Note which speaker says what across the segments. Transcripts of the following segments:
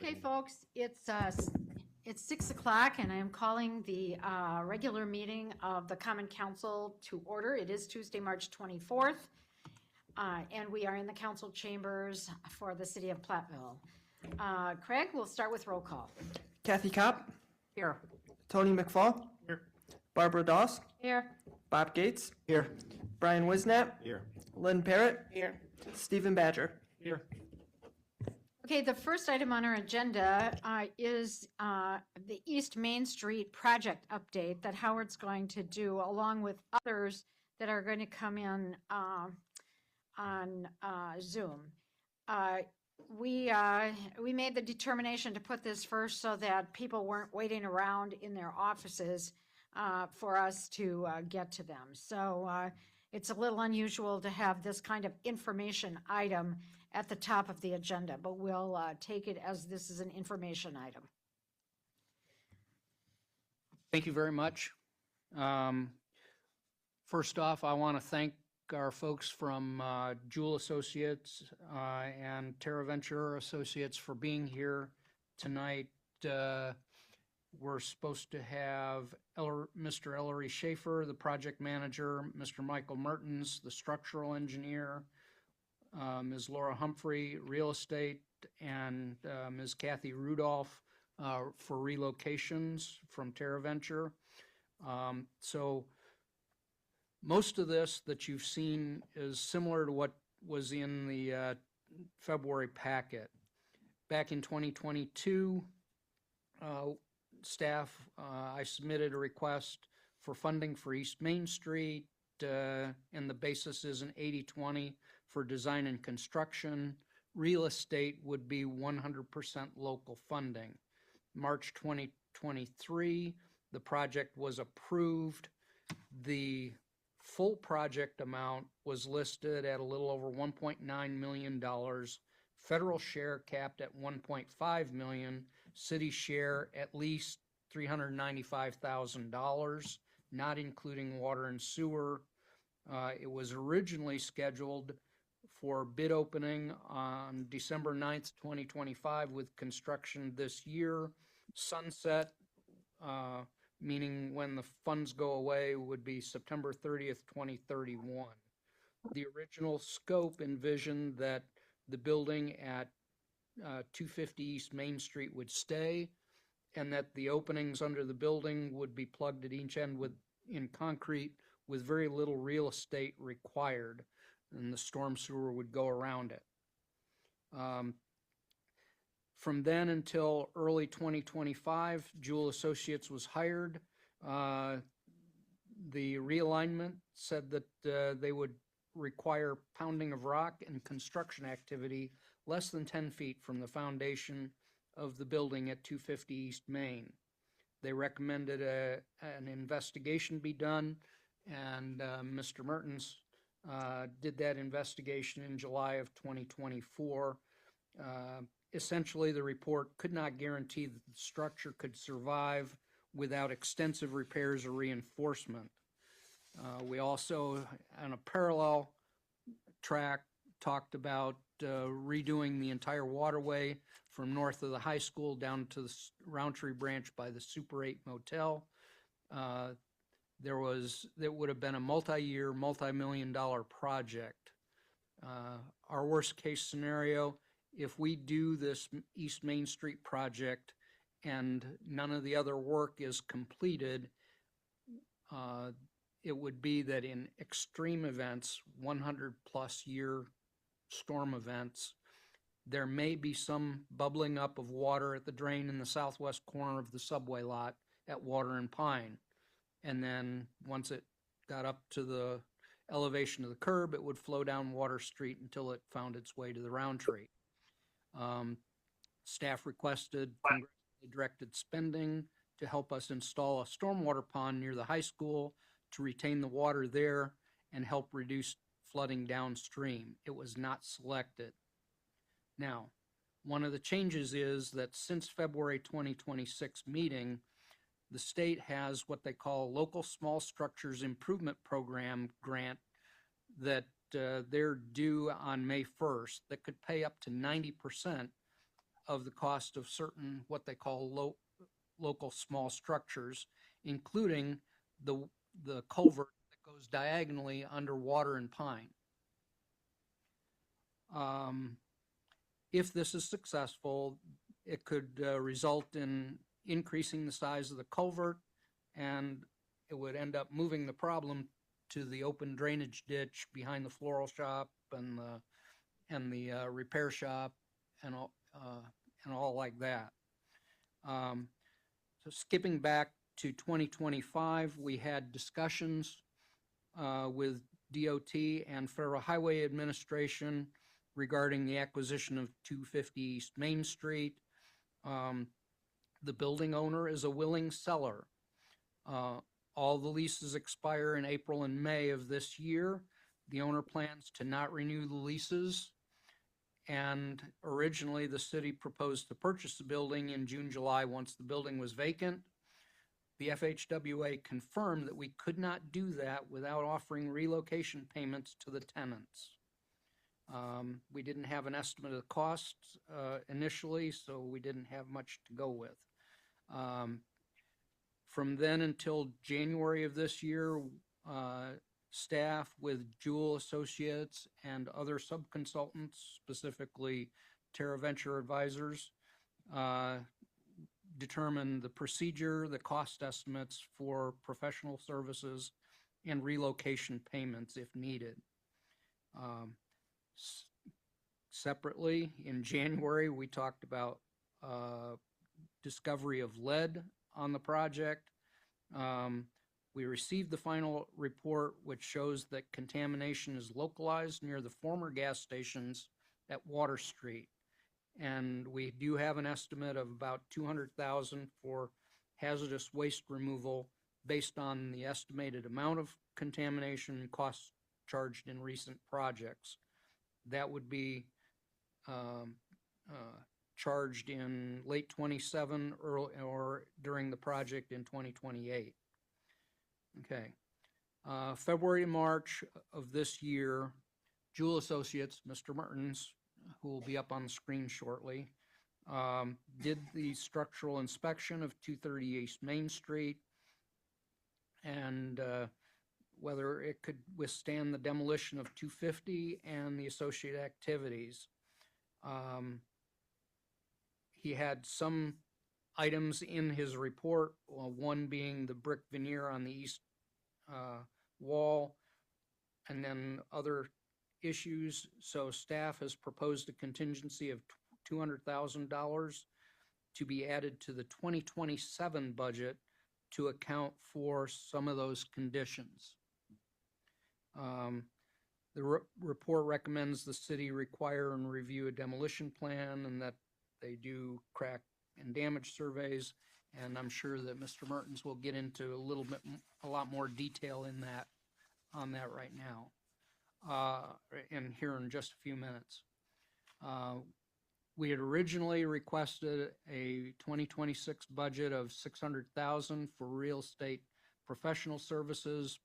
Speaker 1: Okay, folks, it's 6 o'clock, and I am calling the regular meeting of the Common Council to order. It is Tuesday, March 24th, and we are in the council chambers for the city of Platteville. Craig, we'll start with roll call.
Speaker 2: Kathy Kopp,
Speaker 1: Here.
Speaker 2: Tony McFall,
Speaker 3: Here.
Speaker 2: Barbara Doss,
Speaker 1: Here.
Speaker 2: Bob Gates,
Speaker 3: Here.
Speaker 2: Brian Wisnat,
Speaker 3: Here.
Speaker 2: Lynn Parrott,
Speaker 3: Here.
Speaker 2: Stephen Badger.
Speaker 3: Here.
Speaker 1: Okay, the first item on our agenda is the East Main Street project update that Howard's going to do, along with others that are going to come in on Zoom. We made the determination to put this first so that people weren't waiting around in their offices for us to get to them. So it's a little unusual to have this kind of information item at the top of the agenda, but we'll take it as this is an information item.
Speaker 4: Thank you very much. First off, I want to thank our folks from Jewel Associates and TerraVenture Associates for being here tonight. We're supposed to have Mr. Ellery Schaefer, the project manager, Mr. Michael Mertens, the structural engineer, Ms. Laura Humphrey, real estate, and Ms. Kathy Rudolph for relocations from TerraVenture. So most of this that you've seen is similar to what was in the February packet. Back in 2022, I submitted a request for funding for East Main Street, and the basis is an 80-20 for design and construction. Real estate would be 100% local funding. March 2023, the project was approved. The full project amount was listed at a little over $1.9 million. Federal share capped at $1.5 million. City share at least $395,000, not including water and sewer. It was originally scheduled for bid opening on December 9th, 2025, with construction this year. Sunset, meaning when the funds go away, would be September 30th, 2031. The original scope envisioned that the building at 250 East Main Street would stay, and that the openings under the building would be plugged at each end in concrete with very little real estate required, and the storm sewer would go around it. From then until early 2025, Jewel Associates was hired. The realignment said that they would require pounding of rock and construction activity less than 10 feet from the foundation of the building at 250 East Main. They recommended an investigation be done, and Mr. Mertens did that investigation in July of 2024. Essentially, the report could not guarantee that the structure could survive without extensive repairs or reinforcement. We also, on a parallel track, talked about redoing the entire waterway from north of the high school down to the Roundtree branch by the Super 8 Motel. That would have been a multi-year, multi-million-dollar project. Our worst case scenario, if we do this East Main Street project and none of the other work is completed, it would be that in extreme events, 100-plus year storm events, there may be some bubbling up of water at the drain in the southwest corner of the subway lot at Water and Pine. And then once it got up to the elevation of the curb, it would flow down Water Street until it found its way to the Roundtree. Staff requested congressionally directed spending to help us install a stormwater pond near the high school to retain the water there and help reduce flooding downstream. It was not selected. Now, one of the changes is that since February 2026 meeting, the state has what they call a Local Small Structures Improvement Program grant that they're due on May 1st that could pay up to 90% of the cost of certain what they call local small structures, including the culvert that goes diagonally under Water and Pine. If this is successful, it could result in increasing the size of the culvert, and it would end up moving the problem to the open drainage ditch behind the floral shop and the repair shop and all like that. So skipping back to 2025, we had discussions with DOT and Federal Highway Administration regarding the acquisition of 250 East Main Street. The building owner is a willing seller. All the leases expire in April and May of this year. The owner plans to not renew the leases. And originally, the city proposed to purchase the building in June, July, once the building was vacant. The FHWA confirmed that we could not do that without offering relocation payments to the tenants. We didn't have an estimate of the costs initially, so we didn't have much to go with. From then until January of this year, staff with Jewel Associates and other subconsultants, specifically Terra Venture Advisors, determined the procedure, the cost estimates for professional services, and relocation payments if needed. Separately, in January, we talked about discovery of lead on the project. We received the final report, which shows that contamination is localized near the former gas stations at Water Street. And we do have an estimate of about $200,000 for hazardous waste removal based on the estimated amount of contamination and costs charged in recent projects. That would be charged in late 27 or during the project in 2028. Okay. February and March of this year, Jewel Associates, Mr. Mertens, who will be up on the screen shortly, did the structural inspection of 230 East Main Street and whether it could withstand the demolition of 250 and the associated activities. He had some items in his report, one being the brick veneer on the east wall, and then other issues. So staff has proposed a contingency of $200,000 to be added to the 2027 budget to account for some of those conditions. The report recommends the city require and review a demolition plan and that they do crack and damage surveys, and I'm sure that Mr. Mertens will get into a lot more detail on that right now, and here in just a few minutes. We had originally requested a 2026 budget of $600,000 for real estate professional services,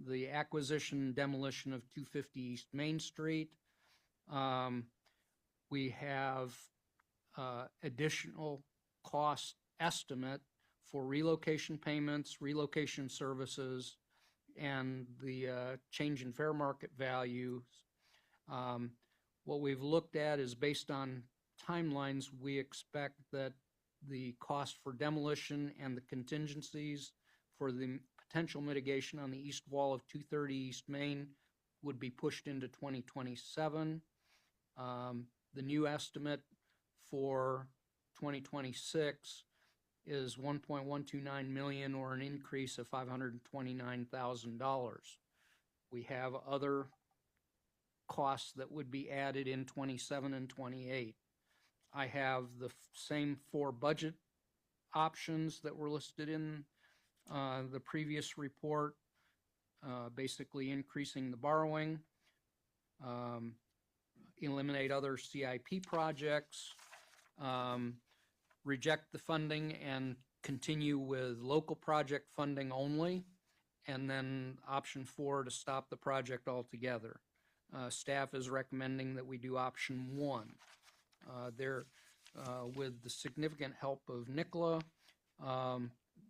Speaker 4: the acquisition and demolition of 250 East Main Street. We have additional cost estimate for relocation payments, relocation services, and the change in fair market values. What we've looked at is based on timelines. We expect that the cost for demolition and the contingencies for the potential mitigation on the east wall of 230 East Main would be pushed into 2027. The new estimate for 2026 is $1.129 million, or an increase of $529,000. We have other costs that would be added in 27 and 28. I have the same four budget options that were listed in the previous report, basically increasing the borrowing, eliminate other CIP projects, reject the funding and continue with local project funding only, and then option 4 to stop the project altogether. Staff is recommending that we do option 1. with the significant help of Nicola,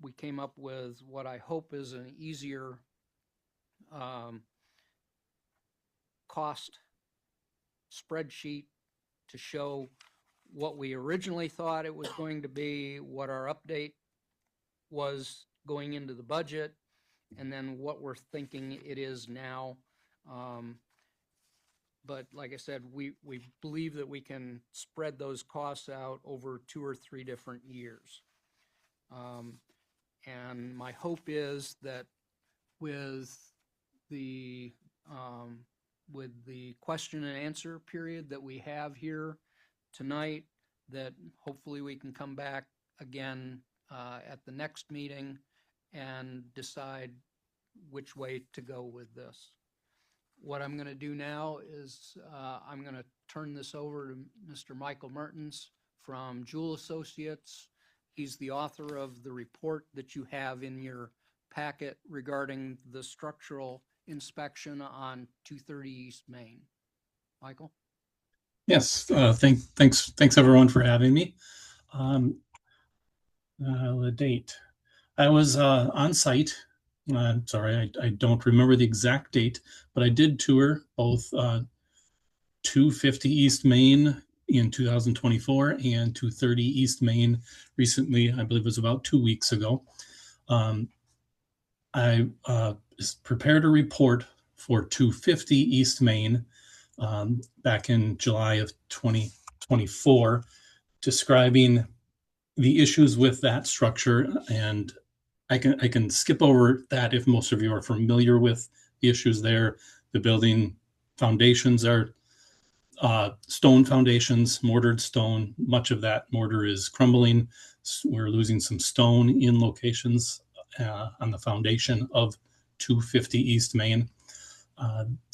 Speaker 4: we came up with what I hope is an easier cost spreadsheet to show what we originally thought it was going to be, what our update was going into the budget, and then what we're thinking it is now. But like I said, we believe that we can spread those costs out over 2 or 3 different years. And my hope is that with the question and answer period that we have here tonight, that hopefully we can come back again at the next meeting and decide which way to go with this. What I'm going to do now is I'm going to turn this over to Mr. Michael Mertens from Jewell Associates. He's the author of the report that you have in your packet regarding the structural inspection on 230 East Main. Michael?
Speaker 3: Yes, thanks everyone for having me. The date. I was on site. I'm sorry, I don't remember the exact date, but I did tour both 250 East Main in 2024 and 230 East Main recently. I believe it was about 2 weeks ago. I prepared a report for 250 East Main back in July of 2024, describing the issues with that structure. And I can skip over that if most of you are familiar with the issues there. The building foundations are stone foundations, mortared stone. Much of that mortar is crumbling. We're losing some stone in locations on the foundation of 250 East Main.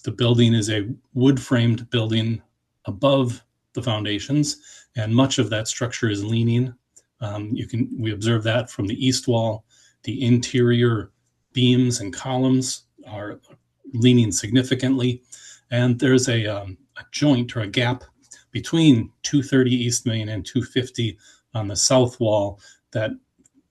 Speaker 3: The building is a wood-framed building above the foundations, and much of that structure is leaning. We observe that from the east wall. The interior beams and columns are leaning significantly, and there's a joint or a gap between 230 East Main and 250 on the south wall that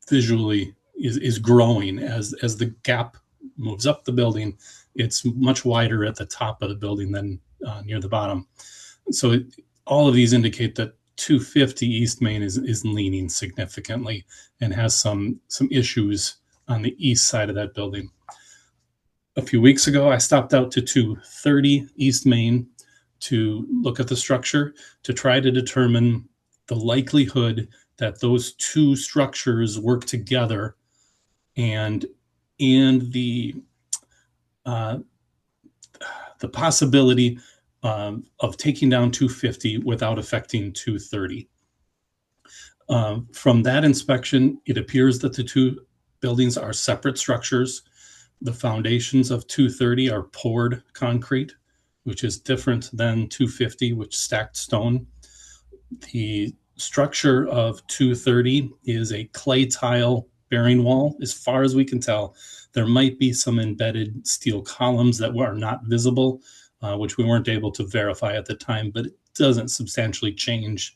Speaker 3: visually is growing as the gap moves up the building. It's much wider at the top of the building than near the bottom. So all of these indicate that 250 East Main is leaning significantly and has some issues on the east side of that building. A few weeks ago, I stopped out to 230 East Main to look at the structure to try to determine the likelihood that those two structures work together and the possibility of taking down 250 without affecting 230. From that inspection, it appears that the two buildings are separate structures. The foundations of 230 are poured concrete, which is different than 250, which stacked stone. The structure of 230 is a clay tile bearing wall. As far as we can tell, there might be some embedded steel columns that were not visible, which we weren't able to verify at the time, but it doesn't substantially change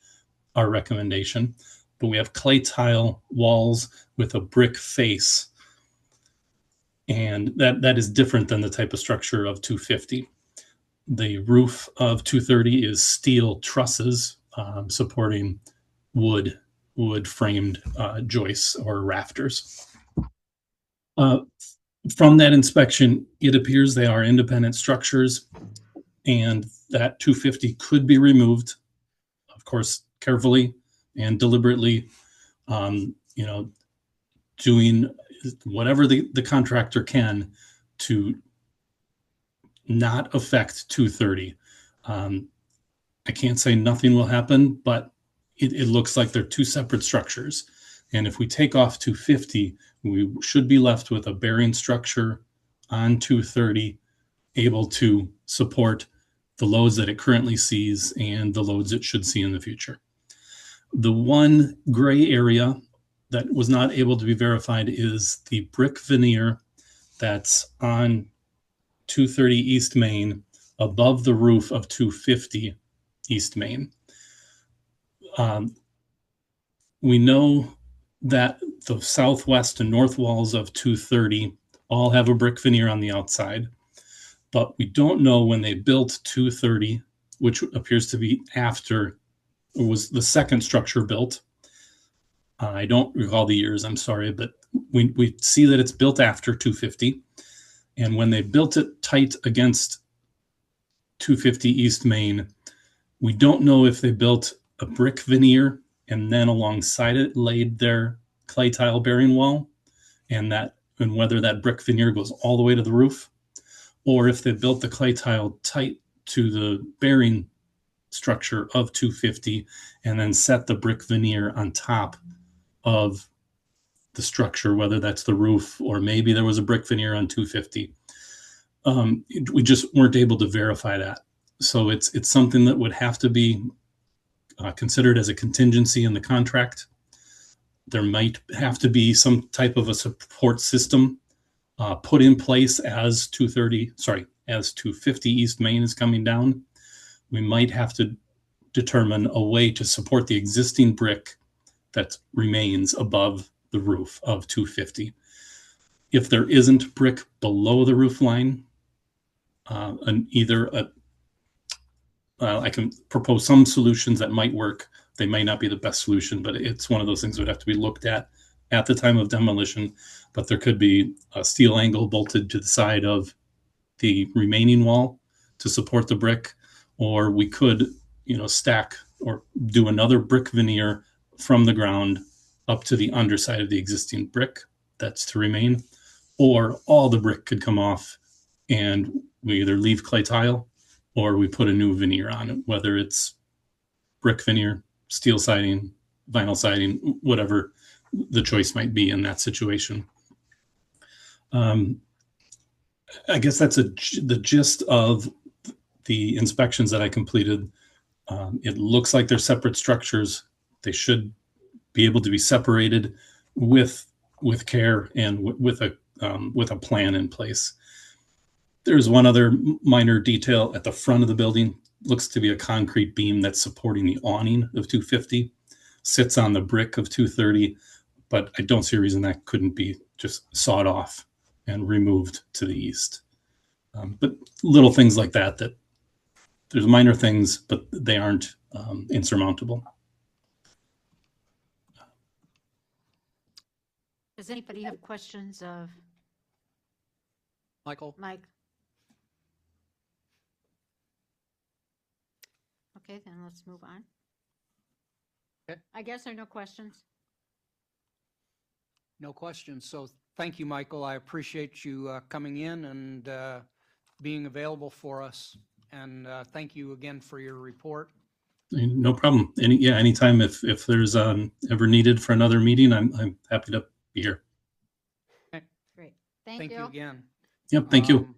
Speaker 3: our recommendation. But we have clay tile walls with a brick face, and that is different than the type of structure of 250. The roof of 230 is steel trusses supporting wood framed joists or rafters. From that inspection, it appears they are independent structures and that 250 could be removed, of course, carefully and deliberately, doing whatever the contractor can to not affect 230. I can't say nothing will happen, but it looks like they're two separate structures. And if we take off 250, we should be left with a bearing structure on 230, able to support the loads that it currently sees and the loads it should see in the future. The one gray area that was not able to be verified is the brick veneer that's on 230 East Main above the roof of 250 East Main. We know that the southwest and north walls of 230 all have a brick veneer on the outside, but we don't know when they built 230, which appears to be after it was the second structure built. I don't recall the years, I'm sorry, but we see that it's built after 250. And when they built it tight against 250 East Main, we don't know if they built a brick veneer and then alongside it laid their clay tile bearing wall, and whether that brick veneer goes all the way to the roof, or if they built the clay tile tight to the bearing structure of 250 and then set the brick veneer on top of the structure, whether that's the roof or maybe there was a brick veneer on 250. We just weren't able to verify that. So it's something that would have to be considered as a contingency in the contract. There might have to be some type of a support system put in place as 250 East Main is coming down. We might have to determine a way to support the existing brick that remains above the roof of 250. If there isn't brick below the roof line, I can propose some solutions that might work. They may not be the best solution, but it's one of those things that would have to be looked at the time of demolition. But there could be a steel angle bolted to the side of the remaining wall to support the brick, or we could, stack or do another brick veneer from the ground up to the underside of the existing brick that's to remain, or all the brick could come off and we either leave clay tile or we put a new veneer on it, whether it's brick veneer, steel siding, vinyl siding, whatever the choice might be in that situation. I guess that's the gist of the inspections that I completed. It looks like they're separate structures. They should be able to be separated with care and with a plan in place. There's one other minor detail at the front of the building. Looks to be a concrete beam that's supporting the awning of 250, sits on the brick of 230, but I don't see a reason that couldn't be just sawed off and removed to the east. But little things like that there's minor things, but they aren't insurmountable.
Speaker 1: Does anybody have questions of
Speaker 4: Michael?
Speaker 1: Mike? Okay, then let's move on.
Speaker 4: Okay.
Speaker 1: I guess there are no questions.
Speaker 4: No questions. So thank you, Michael. I appreciate you coming in and being available for us. And thank you again for your report.
Speaker 3: No problem. Anytime if there's ever needed for another meeting, I'm happy to be here.
Speaker 4: Okay.
Speaker 1: Great.
Speaker 4: Thank
Speaker 1: Thank
Speaker 4: you
Speaker 1: you.
Speaker 4: again.
Speaker 3: Yep. Thank you.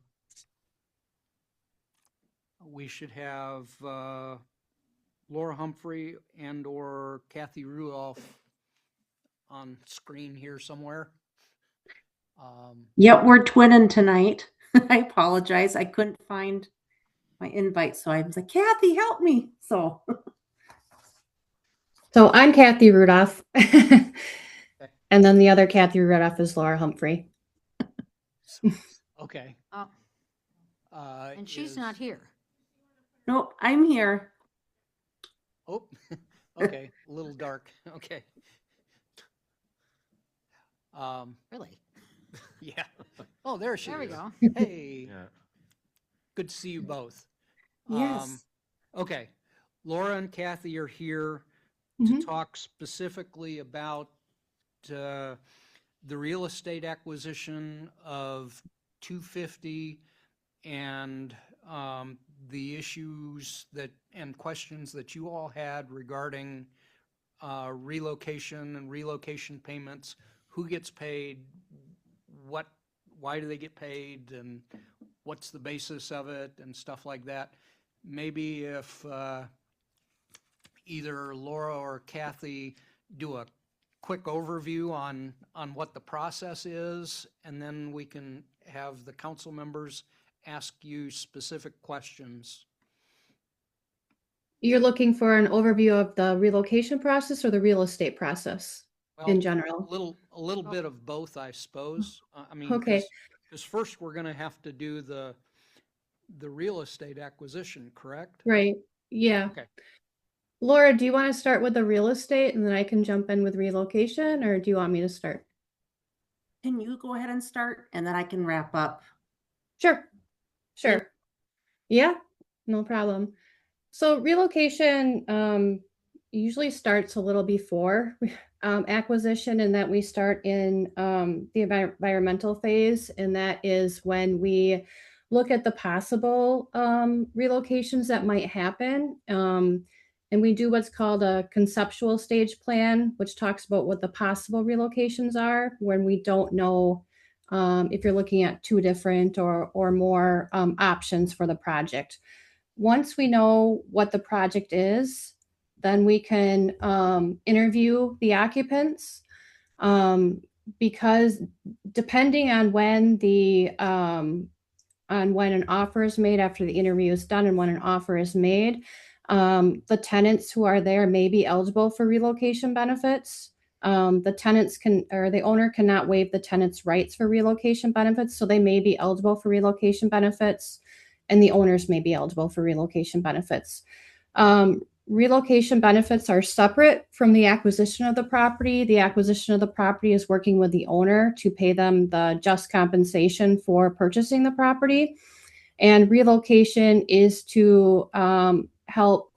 Speaker 4: We should have Laura Humphrey and or Kathy Rudolph on screen here somewhere.
Speaker 5: Yep, we're twinning tonight. I apologize. I couldn't find my invite, so I was like, Kathy, help me. So
Speaker 6: I'm Kathy Rudolph. And then the other Kathy Rudolph is Laura Humphrey.
Speaker 4: Okay.
Speaker 1: Oh, and she's not here.
Speaker 5: nope, I'm here.
Speaker 4: Oh, okay. A little dark. Okay.
Speaker 1: Really?
Speaker 4: Yeah. Oh, there she
Speaker 1: There we
Speaker 4: is.
Speaker 1: go.
Speaker 4: Hey.
Speaker 7: Yeah.
Speaker 4: Good to see you both.
Speaker 5: Yes.
Speaker 4: Okay. Laura and Kathy are here
Speaker 5: Mhm.
Speaker 4: to talk specifically about the real estate acquisition of 250 and the issues and questions that you all had regarding relocation and relocation payments, who gets paid, why do they get paid, and what's the basis of it, and stuff like that. Maybe if either Laura or Kathy do a quick overview on what the process is, and then we can have the council members ask you specific questions.
Speaker 6: You're looking for an overview of the relocation process or the real estate process in
Speaker 4: Well,
Speaker 6: general?
Speaker 4: a little bit of both, I suppose. I mean,
Speaker 6: Okay,
Speaker 4: because first we're gonna have to do the real estate acquisition, correct?
Speaker 6: right. Yeah.
Speaker 4: Okay.
Speaker 6: Laura, do you want to start with the real estate and then I can jump in with relocation, or do you want me to start?
Speaker 5: Can you go ahead and start and then I can wrap up?
Speaker 6: Sure. Sure. Yeah, no problem. So relocation usually starts a little before acquisition, and that we start in the environmental phase, and that is when we look at the possible relocations that might happen. And we do what's called a conceptual stage plan, which talks about what the possible relocations are when we don't know if you're looking at two different or more options for the project. Once we know what the project is, then we can interview the occupants, because depending on when an offer is made after the interview is done and when an offer is made, the tenants who are there may be eligible for relocation benefits. The tenants can, or the owner cannot waive the tenant's rights for relocation benefits, so they may be eligible for relocation benefits, and the owners may be eligible for relocation benefits. Relocation benefits are separate from the acquisition of the property. The acquisition of the property is working with the owner to pay them the just compensation for purchasing the property. And relocation is to help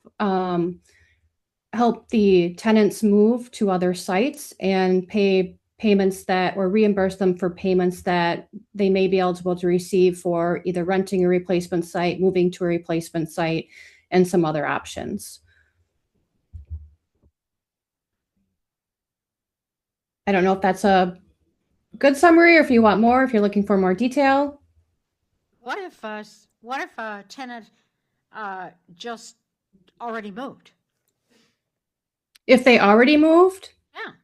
Speaker 6: the tenants move to other sites and pay payments that, or reimburse them for payments that they may be eligible to receive for either renting a replacement site, moving to a replacement site, and some other options. I don't know if that's a good summary or if you want more, if you're looking for more detail.
Speaker 1: What if a tenant just already moved?
Speaker 6: If they already moved,
Speaker 1: Yeah.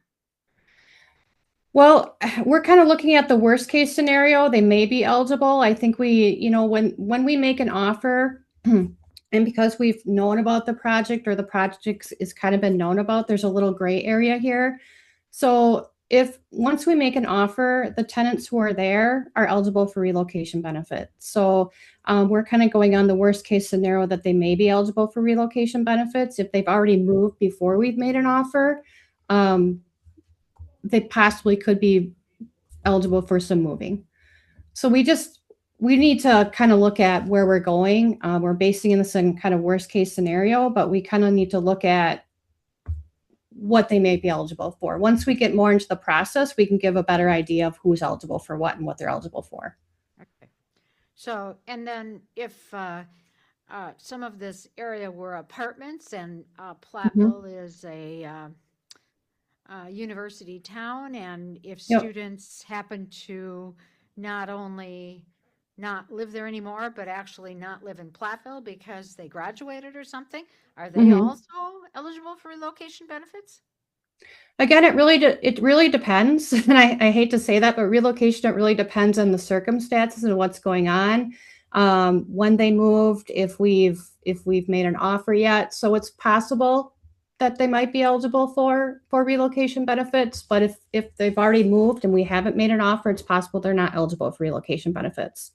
Speaker 6: well, we're kind of looking at the worst case scenario. They may be eligible. I think when we make an offer, and because we've known about the project or the project is kind of been known about, there's a little gray area here. So if once we make an offer, the tenants who are there are eligible for relocation benefit. So we're kind of going on the worst case scenario that they may be eligible for relocation benefits. If they've already moved before we've made an offer, they possibly could be eligible for some moving. So we need to kind of look at where we're going. We're basing this in kind of worst case scenario, but we kind of need to look at what they may be eligible for. Once we get more into the process, we can give a better idea of who's eligible for what and what they're eligible for.
Speaker 1: Okay. So, and then if some of this area were apartments, and Platteville is a university town, and if
Speaker 6: Yep.
Speaker 1: students happen to not only not live there anymore, but actually not live in Platteville because they graduated or something, are they also eligible for relocation benefits?
Speaker 6: Again, it really depends, and I hate to say that, but relocation, it really depends on the circumstances and what's going on, when they moved, if we've made an offer yet. So it's possible that they might be eligible for relocation benefits, but if they've already moved and we haven't made an offer, it's possible they're not eligible for relocation benefits.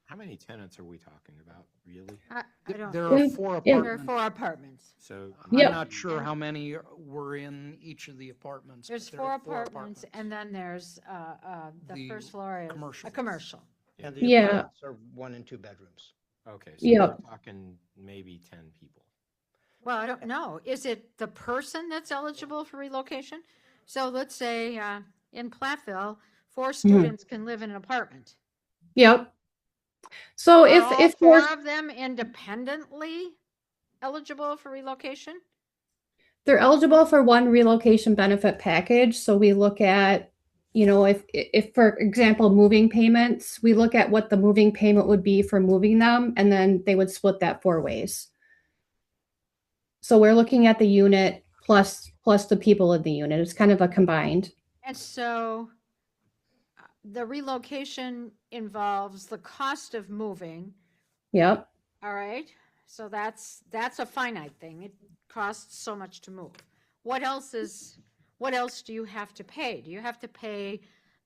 Speaker 7: How many tenants are we talking about, really?
Speaker 1: I don't.
Speaker 4: There are four
Speaker 6: Yeah.
Speaker 1: There are
Speaker 4: apartments.
Speaker 1: 4 apartments.
Speaker 7: So
Speaker 4: I'm
Speaker 6: Yep.
Speaker 4: not sure how many were in each of the apartments.
Speaker 1: There's
Speaker 4: but there
Speaker 1: 4
Speaker 4: are
Speaker 1: apartments, and then there's the
Speaker 4: The
Speaker 1: first floor is
Speaker 4: commercial.
Speaker 1: a commercial.
Speaker 8: And the
Speaker 6: Yeah.
Speaker 8: apartments are 1 and 2 bedrooms.
Speaker 7: okay, so
Speaker 6: Yeah.
Speaker 7: we're talking maybe 10 people.
Speaker 1: Well, I don't know. Is it the person that's eligible for relocation? So let's say in Platteville, 4 students can live in an apartment.
Speaker 6: Yep. So
Speaker 1: Are all
Speaker 6: if
Speaker 1: 4
Speaker 6: they're
Speaker 1: of them independently eligible for relocation?
Speaker 6: they're eligible for one relocation benefit package, so we look at, if for example moving payments, we look at what the moving payment would be for moving them, and then they would split that 4 ways. So we're looking at the unit plus the people in the unit. It's kind of a combined.
Speaker 1: And so the relocation involves the cost of moving,
Speaker 6: Yep.
Speaker 1: all right? So that's a finite thing. It costs so much to move. What else do you have to pay? Do you have to pay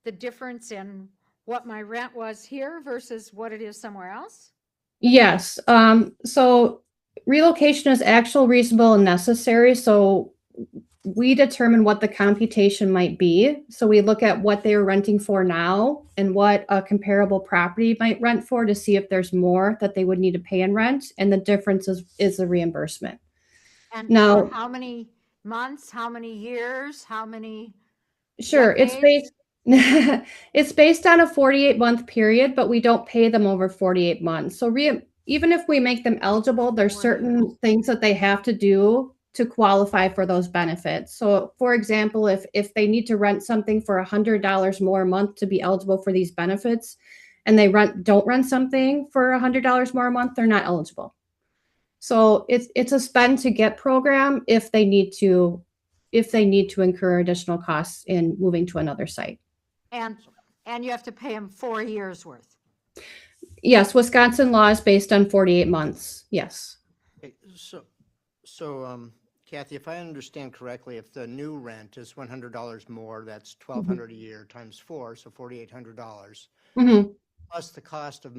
Speaker 1: the difference in what my rent was here versus what it is somewhere else?
Speaker 6: Yes. So relocation is actual, reasonable, and necessary. So we determine what the computation might be. So we look at what they are renting for now and what a comparable property might rent for to see if there's more that they would need to pay in rent. And the difference is the reimbursement.
Speaker 1: And
Speaker 6: Now,
Speaker 1: for how many months, how many years, how many?
Speaker 6: sure, it's
Speaker 1: decades?
Speaker 6: based it's based on a 48-month period, but we don't pay them over 48 months. So even if we make them eligible, there's
Speaker 1: 4
Speaker 6: certain
Speaker 1: years.
Speaker 6: things that they have to do to qualify for those benefits. So for example, if they need to rent something for $100 more a month to be eligible for these benefits, and they don't rent something for $100 more a month, they're not eligible. So it's a spend to get program if they need to incur additional costs in moving to another site.
Speaker 1: And you have to pay them 4 years worth.
Speaker 6: Yes, Wisconsin law is based on 48 months. Yes.
Speaker 8: Okay, so Kathy, if I understand correctly, if the new rent is $100 more, that's $1,200 a year times 4, so $4,800,
Speaker 6: Mm-hmm.
Speaker 8: plus the cost of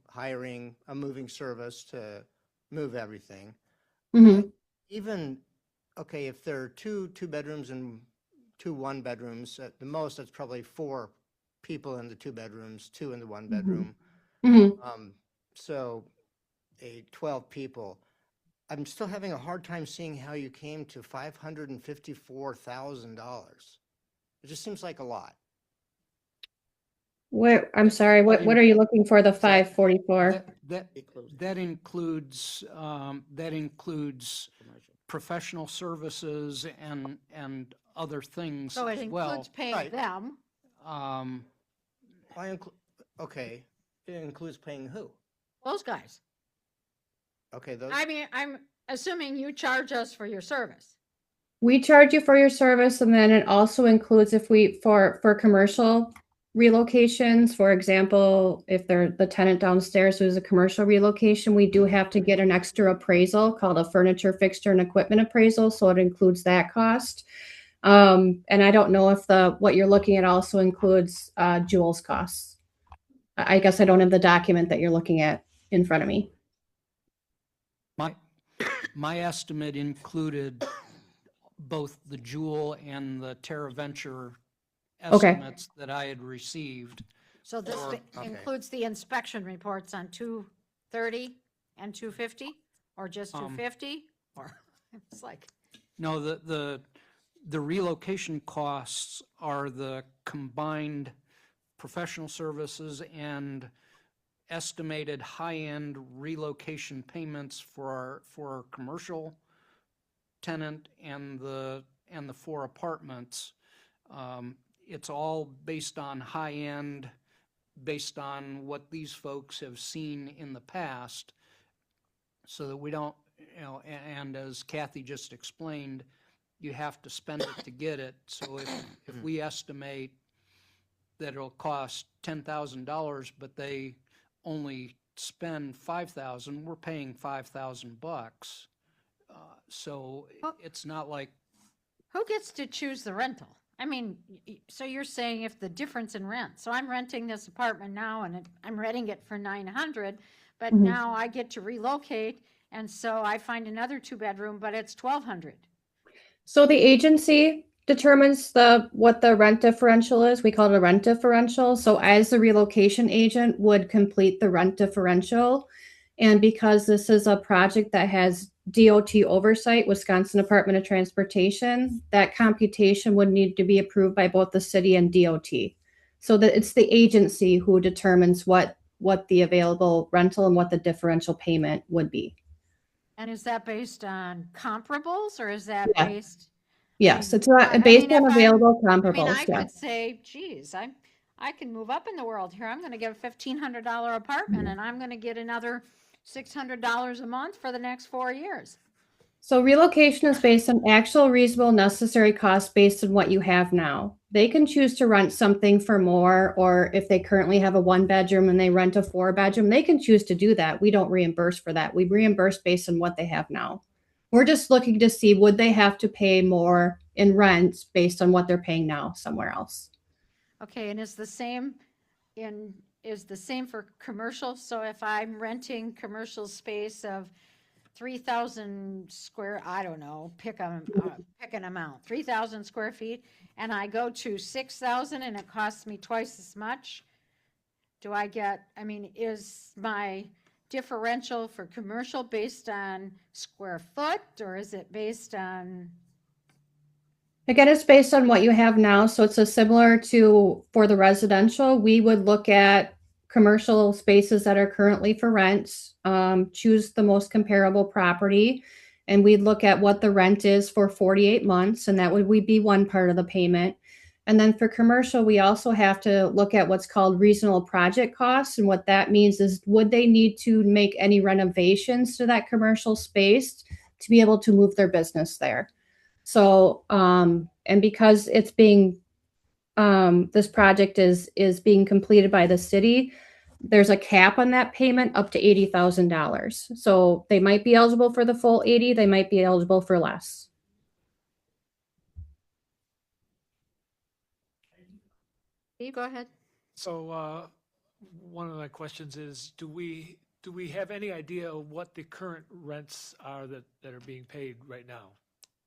Speaker 8: hiring a moving service to move everything.
Speaker 6: Mm-hmm.
Speaker 8: Even, okay, if there are two bedrooms and 2 1-bedrooms, at the most, that's probably 4 people in the 2 bedrooms, 2 in the 1 bedroom.
Speaker 6: Mm-hmm.
Speaker 8: So 12 people. I'm still having a hard time seeing how you came to $554,000. It just seems like a lot.
Speaker 6: I'm sorry, what are you looking for, the 544?
Speaker 4: That includes professional services and other things
Speaker 1: So it
Speaker 4: as well.
Speaker 1: includes paying
Speaker 8: Right.
Speaker 1: them.
Speaker 8: Okay, it includes paying who?
Speaker 1: Those guys.
Speaker 8: Okay, those.
Speaker 1: I mean, I'm assuming you charge us for your service.
Speaker 6: We charge you for your service, and then it also includes if for commercial relocations, for example, if they're the tenant downstairs who's a commercial relocation, we do have to get an extra appraisal called a furniture, fixture, and equipment appraisal. So it includes that cost. And I don't know if what you're looking at also includes Jules costs. I guess I don't have the document that you're looking at in front of me.
Speaker 4: My estimate included both the Jewel and the Terra Venture
Speaker 6: Okay.
Speaker 4: estimates that I had received.
Speaker 1: So this
Speaker 8: Okay.
Speaker 1: includes the inspection reports on 230 and 250, or just 250? Or it's like,
Speaker 4: No, the relocation costs are the combined professional services and estimated high-end relocation payments for our commercial tenant and the 4 apartments. It's all based on high-end, based on what these folks have seen in the past, so that we don't, and as Kathy just explained, you have to spend it to get it. So if we estimate that it'll cost $10,000, but they only spend $5,000, we're paying $5,000. So it's not like.
Speaker 1: who gets to choose the rental? I mean, so you're saying if the difference in rent, so I'm renting this apartment now and I'm renting it for $900, but
Speaker 6: Mhm.
Speaker 1: now I get to relocate, and so I find another 2-bedroom, but it's $1,200.
Speaker 6: So the agency determines what the rent differential is. We call it a rent differential. So as the relocation agent would complete the rent differential. And because this is a project that has DOT oversight, Wisconsin Department of Transportation, that computation would need to be approved by both the city and DOT. So that it's the agency who determines what the available rental and what the differential payment would be.
Speaker 1: And is that based on comparables, or is that
Speaker 6: Yeah.
Speaker 1: based?
Speaker 6: Yes, it's
Speaker 1: I
Speaker 6: based
Speaker 1: mean,
Speaker 6: on
Speaker 1: if
Speaker 6: available
Speaker 1: I
Speaker 6: comparables. Yeah.
Speaker 1: could say, geez, I can move up in the world here. I'm going to get a $1,500 apartment, and I'm going to get another $600 a month for the next 4 years.
Speaker 6: So relocation is based on actual, reasonable, necessary costs based on what you have now. they can choose to rent something for more, or if they currently have a 1-bedroom and they rent a 4-bedroom, they can choose to do that. We don't reimburse for that. We reimburse based on what they have now. We're just looking to see, would they have to pay more in rent based on what they're paying now somewhere else?
Speaker 1: Okay, and is the same for commercial? So if I'm renting commercial space of 3,000 square, I don't know, pick an amount, 3,000 square feet, and I go to 6,000 and it costs me twice as much, is my differential for commercial based on square foot, or is it based on?
Speaker 6: Again, it's based on what you have now. So it's a similar to for the residential, we would look at commercial spaces that are currently for rent, choose the most comparable property, and we'd look at what the rent is for 48 months, and that would be one part of the payment. And then for commercial, we also have to look at what's called reasonable project costs. And what that means is, would they need to make any renovations to that commercial space to be able to move their business there? So, and because it's being, this project is being completed by the city, there's a cap on that payment up to $80,000. So they might be eligible for the full 80, they might be eligible for less.
Speaker 1: You go ahead.
Speaker 9: So one of my questions is, do we have any idea of what the current rents are that are being paid right now?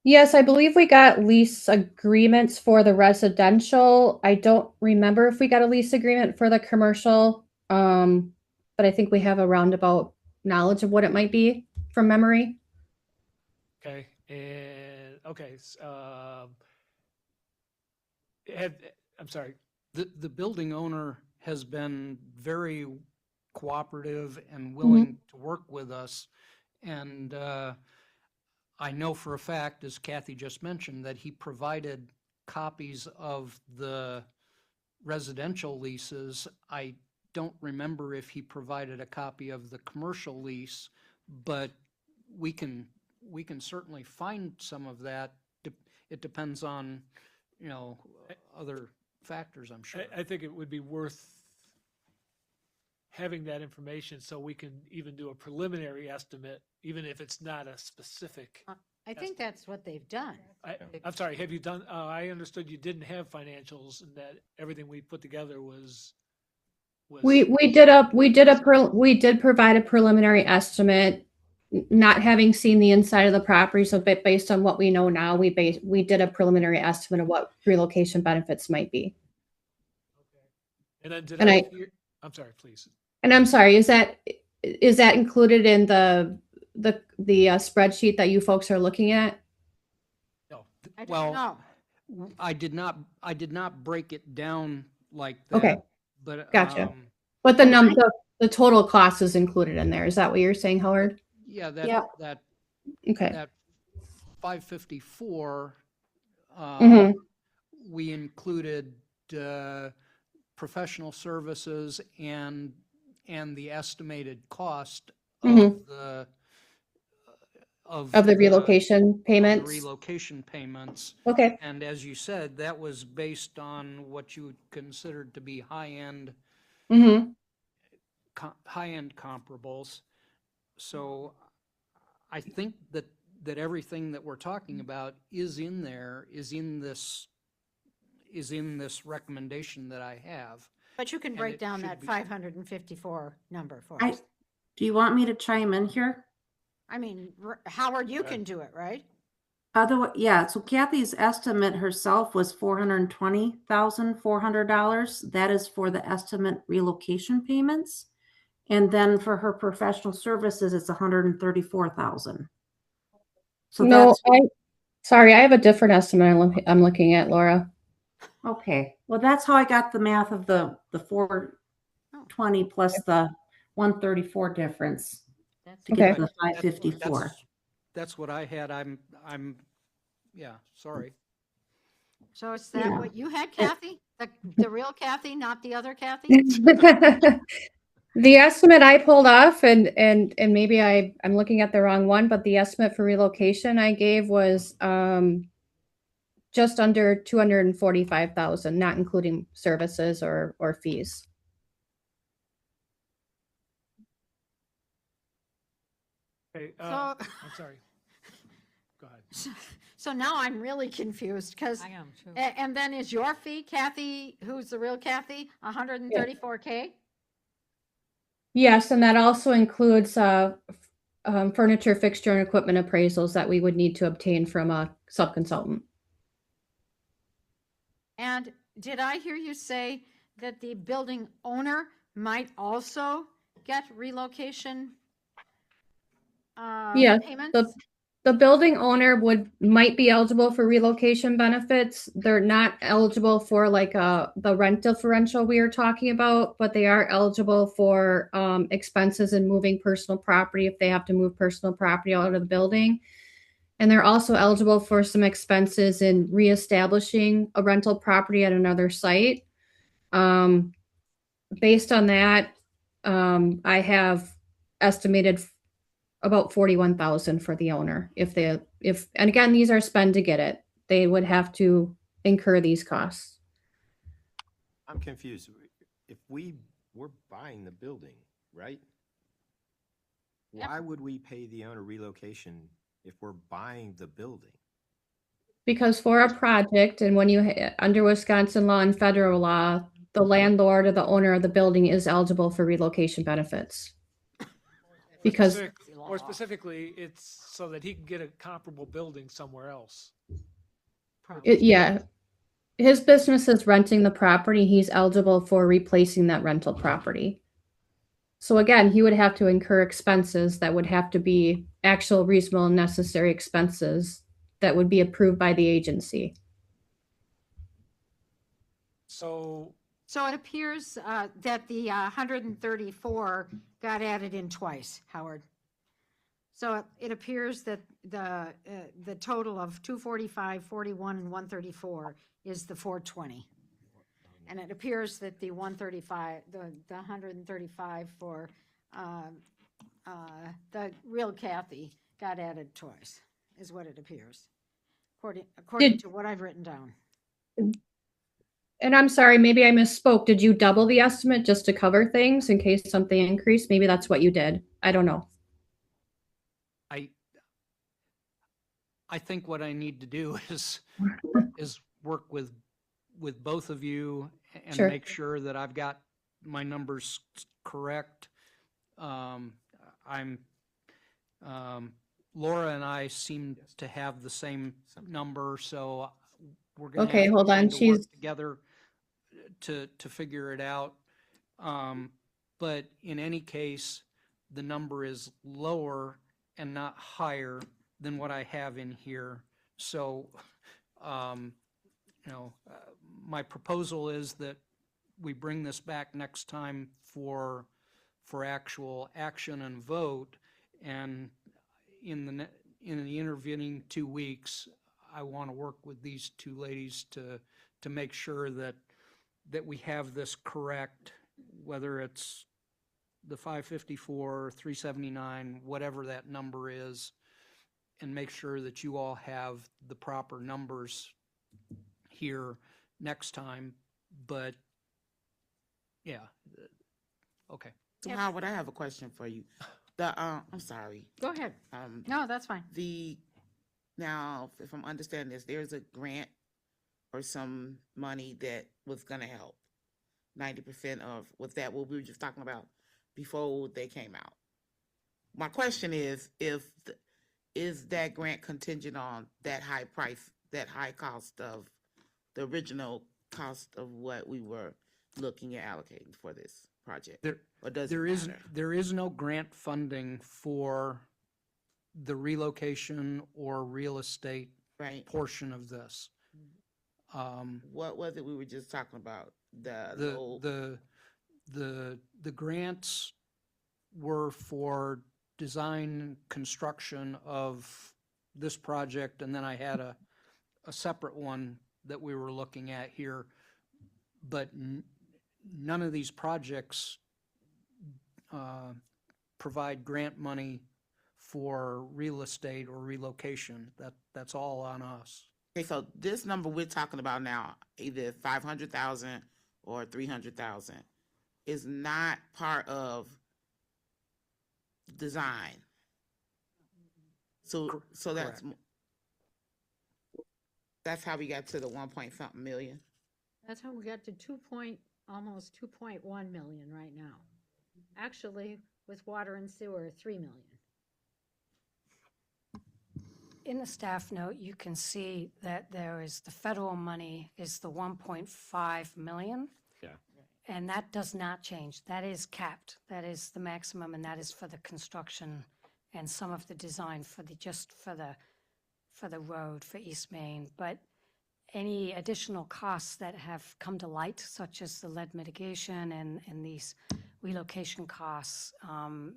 Speaker 6: Yes, I believe we got lease agreements for the residential. I don't remember if we got a lease agreement for the commercial, but I think we have a roundabout knowledge of what it might be from memory.
Speaker 9: Okay, and okay, I'm sorry.
Speaker 4: The building owner has been very cooperative and willing to work with us. And I know for a fact, as Kathy just mentioned, that he provided copies of the residential leases. I don't remember if he provided a copy of the commercial lease, but we can certainly find some of that. It depends on, other factors, I'm sure.
Speaker 9: I think it would be worth having that information so we can even do a preliminary estimate, even if it's not a specific.
Speaker 1: I think that's what they've done.
Speaker 9: I'm sorry, have you done, I understood you didn't have financials and that everything we put together was.
Speaker 6: We did provide a preliminary estimate, not having seen the inside of the property. So based on what we know now, we did a preliminary estimate of what relocation benefits might be.
Speaker 9: Okay. And then I'm sorry, please.
Speaker 6: And I'm sorry, is that included in the spreadsheet that you folks are looking at?
Speaker 9: No.
Speaker 1: I don't know.
Speaker 4: I did not break it down like that.
Speaker 6: Okay.
Speaker 4: But
Speaker 6: Gotcha. But the total cost is included in there. Is that what you're saying, Howard?
Speaker 4: Yeah, that
Speaker 6: Okay.
Speaker 4: that 554, we included professional services and the estimated cost of the
Speaker 6: relocation payments.
Speaker 4: Relocation payments.
Speaker 6: Okay.
Speaker 4: And as you said, that was based on what you considered to be high-end comparables. So I think that everything that we're talking about is in this recommendation that I have.
Speaker 1: But you can
Speaker 4: And
Speaker 1: break
Speaker 4: it
Speaker 1: down
Speaker 4: should
Speaker 1: that
Speaker 4: be-
Speaker 1: 554 number for us.
Speaker 5: Do you want me to chime in here?
Speaker 1: I mean, Howard, you can do it, right?
Speaker 5: Yeah, so Kathy's estimate herself was $420,400. That is for the estimate relocation payments. And then for her professional services, it's $134,000. So
Speaker 6: No, sorry, I have a different estimate I'm looking at, Laura.
Speaker 5: okay. Well, that's how I got the math of the 420 plus the 134 difference to get
Speaker 6: Okay.
Speaker 5: the 554.
Speaker 4: That's what I had. Yeah, sorry.
Speaker 1: So is that what you had, Kathy? The real Kathy, not the other Kathy?
Speaker 6: The estimate I pulled off, and maybe I'm looking at the wrong one, but the estimate for relocation I gave was just under 245,000, not including services or fees.
Speaker 9: Okay,
Speaker 1: So,
Speaker 9: I'm sorry. Go ahead.
Speaker 1: so now I'm really confused because,
Speaker 10: I am too.
Speaker 1: and then is your fee, Kathy, who's the real Kathy, 134K?
Speaker 6: Yes, and that also includes furniture, fixture, and equipment appraisals that we would need to obtain from a subconsultant.
Speaker 1: And did I hear you say that the building owner might also get relocation
Speaker 6: Yes,
Speaker 1: payments?
Speaker 6: the building owner might be eligible for relocation benefits. They're not eligible for like the rent differential we are talking about, but they are eligible for expenses in moving personal property if they have to move personal property out of the building. And they're also eligible for some expenses in reestablishing a rental property at another site. Based on that, I have estimated about 41,000 for the owner. And again, these are spend to get it. They would have to incur these costs.
Speaker 7: I'm confused. If we're buying the building, right?
Speaker 1: Yep.
Speaker 7: Why would we pay the owner relocation if we're buying the building?
Speaker 6: Because for a project, and when under Wisconsin law and federal law, the landlord or the owner of the building is eligible for relocation benefits. Because
Speaker 9: More specifically, it's so that he can get a comparable building somewhere else.
Speaker 6: yeah, his business is renting the property. He's eligible for replacing that rental property. So again, he would have to incur expenses that would have to be actual reasonable and necessary expenses that would be approved by the agency.
Speaker 9: So
Speaker 1: it appears that the 134 got added in twice, Howard. So it appears that the total of 245, 41, and 134 is the 420. And it appears that the 135, the 135 for the real Kathy got added twice, is what it appears, according to what I've written down.
Speaker 6: And I'm sorry, maybe I misspoke. Did you double the estimate just to cover things in case something increased? Maybe that's what you did. I don't know.
Speaker 4: I think what I need to do is work with both of you and
Speaker 6: Sure.
Speaker 4: make sure that I've got my numbers correct. Laura and I seem to have the same number, so we're going to
Speaker 6: Okay, hold on.
Speaker 4: work together to figure it out. But in any case, the number is lower and not higher than what I have in here. So, my proposal is that we bring this back next time for actual action and vote. And in the intervening 2 weeks, I want to work with these two ladies to make sure that we have this correct, whether it's the 554, 379, whatever that number is, and make sure that you all have the proper numbers here next time. But yeah, okay.
Speaker 10: So Howard, I have a question for you. I'm sorry.
Speaker 1: Go ahead. No, that's fine.
Speaker 10: Now, if I'm understanding this, there's a grant or some money that was going to help. 90% of what we were just talking about before they came out. My question is that grant contingent on that high price, that high cost of the original cost of what we were looking at allocating for this project? Or does it matter?
Speaker 4: There is no grant funding for the relocation or real estate portion of this.
Speaker 10: What was it we were just talking about?
Speaker 4: The grants were for design and construction of this project, and then I had a separate one that we were looking at here. But none of these projects provide grant money for real estate or relocation. That's all on us.
Speaker 10: Okay, so this number we're talking about now, either 500,000 or 300,000, is not part of design. So
Speaker 4: Correct.
Speaker 10: that's how we got to the 1 point something million.
Speaker 1: That's how we got to almost 2.1 million right now. Actually, with water and sewer, 3 million.
Speaker 11: In the staff note, you can see that there is the federal money is the 1.5 million.
Speaker 7: Yeah.
Speaker 11: And that does not change. That is capped. That is the maximum, and that is for the construction and some of the design for the road for East Main. But any additional costs that have come to light, such as the lead mitigation and these relocation costs,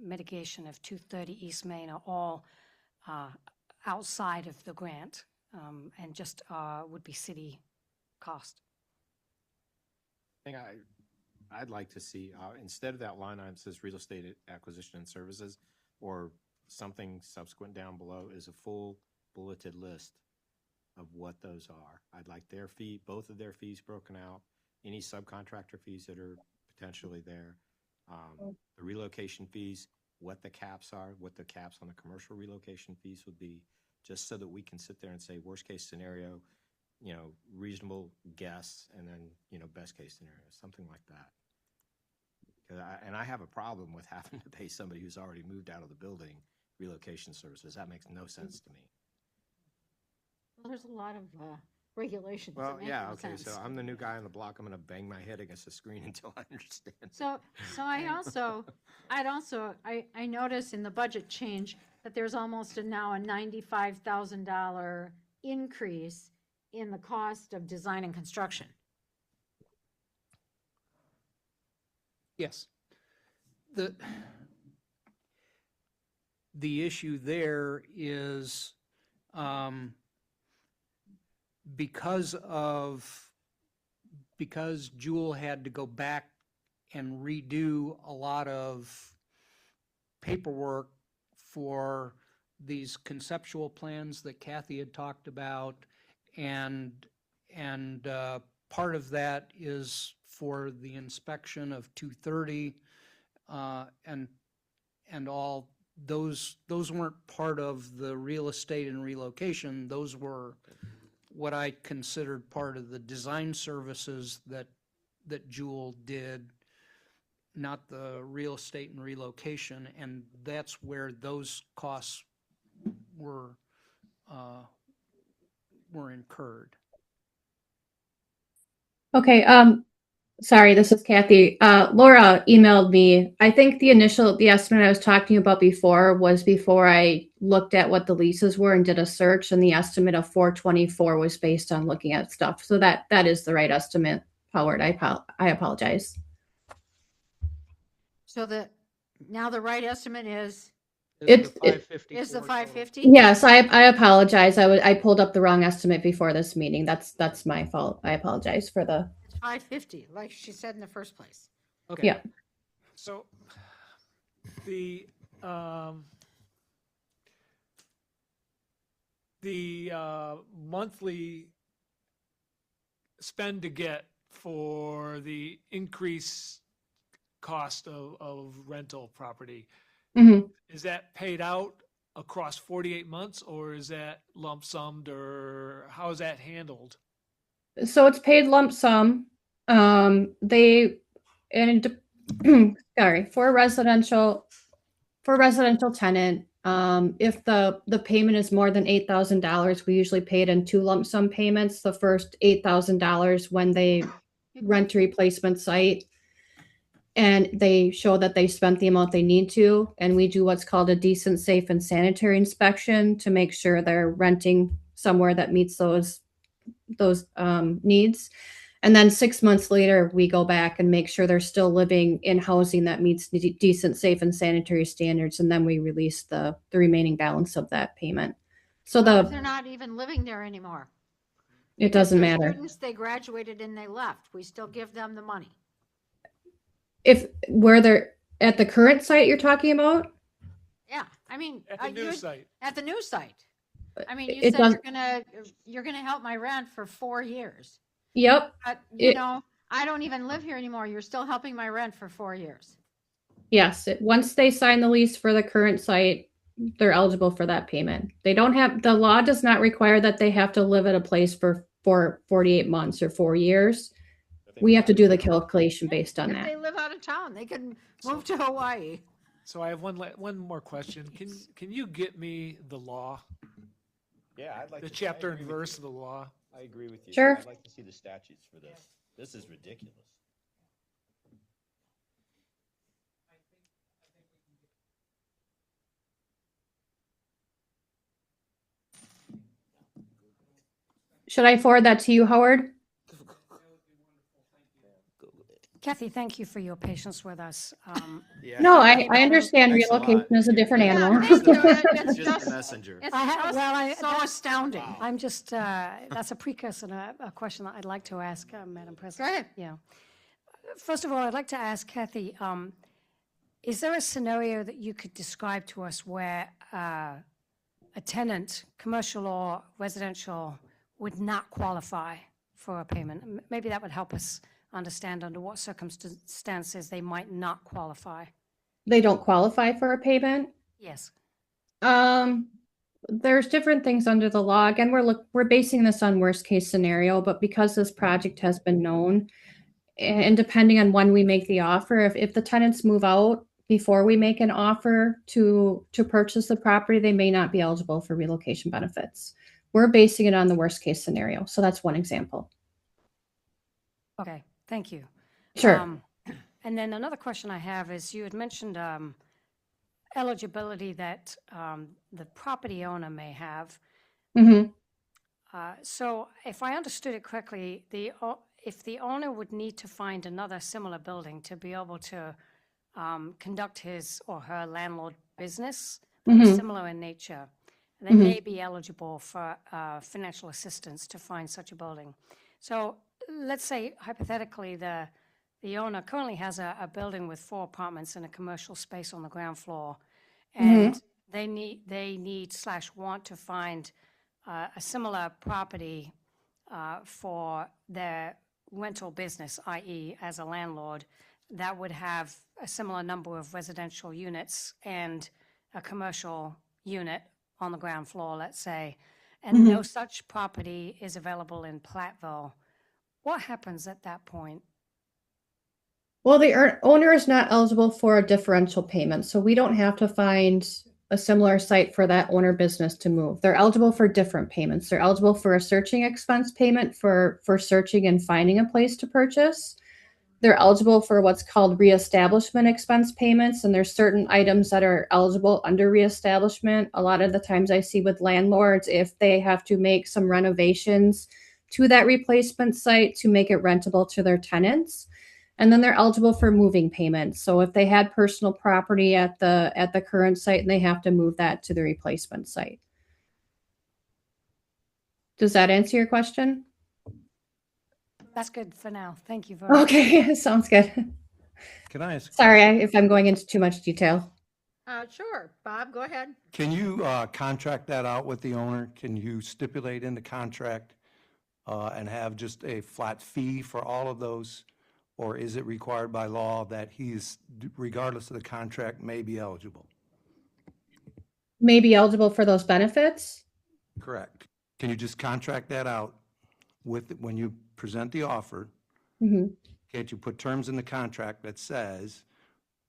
Speaker 11: mitigation of 230 East Main, are all outside of the grant, and just would be city cost.
Speaker 7: I think I'd like to see, instead of that line item says real estate acquisition and services, or something subsequent down below, is a full bulleted list of what those are. I'd like their fee, both of their fees broken out, any subcontractor fees that are potentially there, the relocation fees, what the caps are, what the caps on the commercial relocation fees would be, just so that we can sit there and say worst case scenario, reasonable guess, and then, best case scenario, something like that. And I have a problem with having to pay somebody who's already moved out of the building relocation services. That makes no sense to me.
Speaker 1: Well, there's a lot of regulations.
Speaker 7: Well,
Speaker 1: that make
Speaker 7: yeah,
Speaker 1: no
Speaker 7: okay,
Speaker 1: sense.
Speaker 7: so I'm the new guy on the block. I'm going to bang my head against the screen until I understand.
Speaker 1: So I notice in the budget change that there's almost now a $95,000 increase in the cost of design and construction.
Speaker 4: Yes. The issue there is because Jewel had to go back and redo a lot of paperwork for these conceptual plans that Kathy had talked about, and part of that is for the inspection of 230, and all those weren't part of the real estate and relocation. Those were what I considered part of the design services that Jewel did, not the real estate and relocation, and that's where those costs were incurred.
Speaker 6: Okay, sorry, this is Kathy. Laura emailed me. I think the estimate I was talking about before was before I looked at what the leases were and did a search, and the estimate of 424 was based on looking at stuff. So that is the right estimate, Howard. I apologize.
Speaker 1: So now the right estimate is
Speaker 6: It's
Speaker 4: the 550.
Speaker 1: the 550?
Speaker 6: Yes, I apologize. I pulled up the wrong estimate before this meeting. That's my fault. I apologize for the.
Speaker 1: It's 550, like she said in the first place.
Speaker 4: Okay.
Speaker 6: Yeah.
Speaker 9: So the monthly spend to get for the increased cost of rental property,
Speaker 6: Mhm.
Speaker 9: is that paid out across 48 months, or is that lump summed, or how is that handled?
Speaker 6: So it's paid lump sum. Sorry, for a residential tenant, if the payment is more than $8,000, we usually pay it in 2 lump sum payments. The first $8,000 when they rent a replacement site, and they show that they spent the amount they need to, and we do what's called a decent, safe, and sanitary inspection to make sure they're renting somewhere that meets those needs. And then 6 months later, we go back and make sure they're still living in housing that meets decent, safe, and sanitary standards, and then we release the remaining balance of that payment. So
Speaker 1: What if they're not even living there anymore?
Speaker 6: It doesn't
Speaker 1: They're
Speaker 6: matter.
Speaker 1: Students, they graduated and they left. We still give them the money.
Speaker 6: If where they're at the current site you're talking about?
Speaker 1: Yeah, I mean,
Speaker 9: At the new site.
Speaker 1: At the new site. I mean, you
Speaker 6: It
Speaker 1: said
Speaker 6: does,
Speaker 1: you're gonna help my rent for 4 years.
Speaker 6: yep.
Speaker 1: But,
Speaker 6: It,
Speaker 1: I don't even live here anymore. You're still helping my rent for 4 years.
Speaker 6: yes, once they sign the lease for the current site, they're eligible for that payment. They don't have, the law does not require that they have to live at a place for 48 months or 4 years. We have to do the calculation based on
Speaker 1: If
Speaker 6: that.
Speaker 1: they live out of town, they can move to Hawaii.
Speaker 9: So I have one more question. Can you get me the law,
Speaker 12: Yeah, I'd like
Speaker 9: the
Speaker 12: to.
Speaker 9: chapter and verse of the law?
Speaker 12: I agree with you.
Speaker 6: Sure.
Speaker 12: I'd like to see the statutes for this. This is ridiculous.
Speaker 6: Should I forward that to you, Howard?
Speaker 11: Kathy, thank you for your patience with us.
Speaker 7: Yeah.
Speaker 6: No,
Speaker 11: Hey,
Speaker 6: I understand
Speaker 7: Thanks a lot.
Speaker 6: relocation is a different
Speaker 1: Yeah,
Speaker 6: animal.
Speaker 1: thank you.
Speaker 7: It's
Speaker 1: It's
Speaker 7: just
Speaker 1: just,
Speaker 7: a messenger.
Speaker 1: it's
Speaker 11: I ha-
Speaker 1: just
Speaker 11: well, I-
Speaker 1: so
Speaker 11: that's-
Speaker 1: astounding.
Speaker 11: I'm just, that's a precursor to a question that I'd like to ask, Madam President.
Speaker 1: Go ahead.
Speaker 11: Yeah. First of all, I'd like to ask Kathy, is there a scenario that you could describe to us where a tenant, commercial or residential, would not qualify for a payment? Maybe that would help us understand under what circumstances they might not qualify.
Speaker 6: They don't qualify for a payment.
Speaker 11: Yes.
Speaker 6: There's different things under the law. Again, we're basing this on worst case scenario, but because this project has been known, and depending on when we make the offer, if the tenants move out before we make an offer to purchase the property, they may not be eligible for relocation benefits. We're basing it on the worst case scenario. So that's one example.
Speaker 11: Okay, thank you.
Speaker 6: Sure.
Speaker 11: And then another question I have is you had mentioned eligibility that the property owner may have.
Speaker 6: Hmm.
Speaker 11: So if I understood it correctly, if the owner would need to find another similar building to be able to conduct his or her landlord business, that was similar in nature, they may be eligible for financial assistance to find such a building. So let's say hypothetically the owner currently has a building with 4 apartments and a commercial space on the ground floor, and they need/want to find a similar property for their rental business, i.e. as a landlord, that would have a similar number of residential units and a commercial unit on the ground floor, let's say, and no such property is available in Platteville. What happens at that point?
Speaker 6: Well, the owner is not eligible for a differential payment, so we don't have to find a similar site for that owner business to move. They're eligible for different payments. They're eligible for a searching expense payment for searching and finding a place to purchase. They're eligible for what's called reestablishment expense payments, and there's certain items that are eligible under reestablishment. A lot of the times I see with landlords, if they have to make some renovations to that replacement site to make it rentable to their tenants. And then they're eligible for moving payments. So if they had personal property at the current site and they have to move that to the replacement site. Does that answer your question?
Speaker 11: That's good for now. Thank you very much.
Speaker 6: Okay, sounds good.
Speaker 13: Can I ask?
Speaker 6: Sorry if I'm going into too much detail.
Speaker 1: Sure. Bob, go ahead.
Speaker 13: Can you contract that out with the owner? Can you stipulate in the contract and have just a flat fee for all of those? Or is it required by law that he's, regardless of the contract, may be eligible?
Speaker 6: May be eligible for those benefits?
Speaker 13: Correct. Can you just contract that out with, when you present the offer? Can't you put terms in the contract that says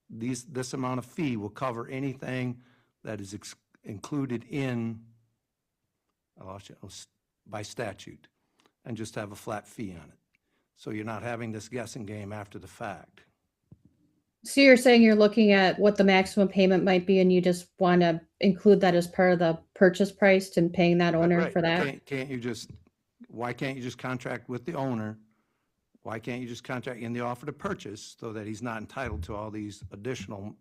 Speaker 13: this amount of fee will cover anything that is included in, by statute, and just have a flat fee on it? So you're not having this guessing game after the fact.
Speaker 6: So you're saying you're looking at what the maximum payment might be and you just want to include that as part of the purchase price and paying that owner
Speaker 13: Right.
Speaker 6: for that?
Speaker 13: Can't you just, why can't you just contract with the owner? Why can't you just contract in the offer to purchase so that he's not entitled to all these additional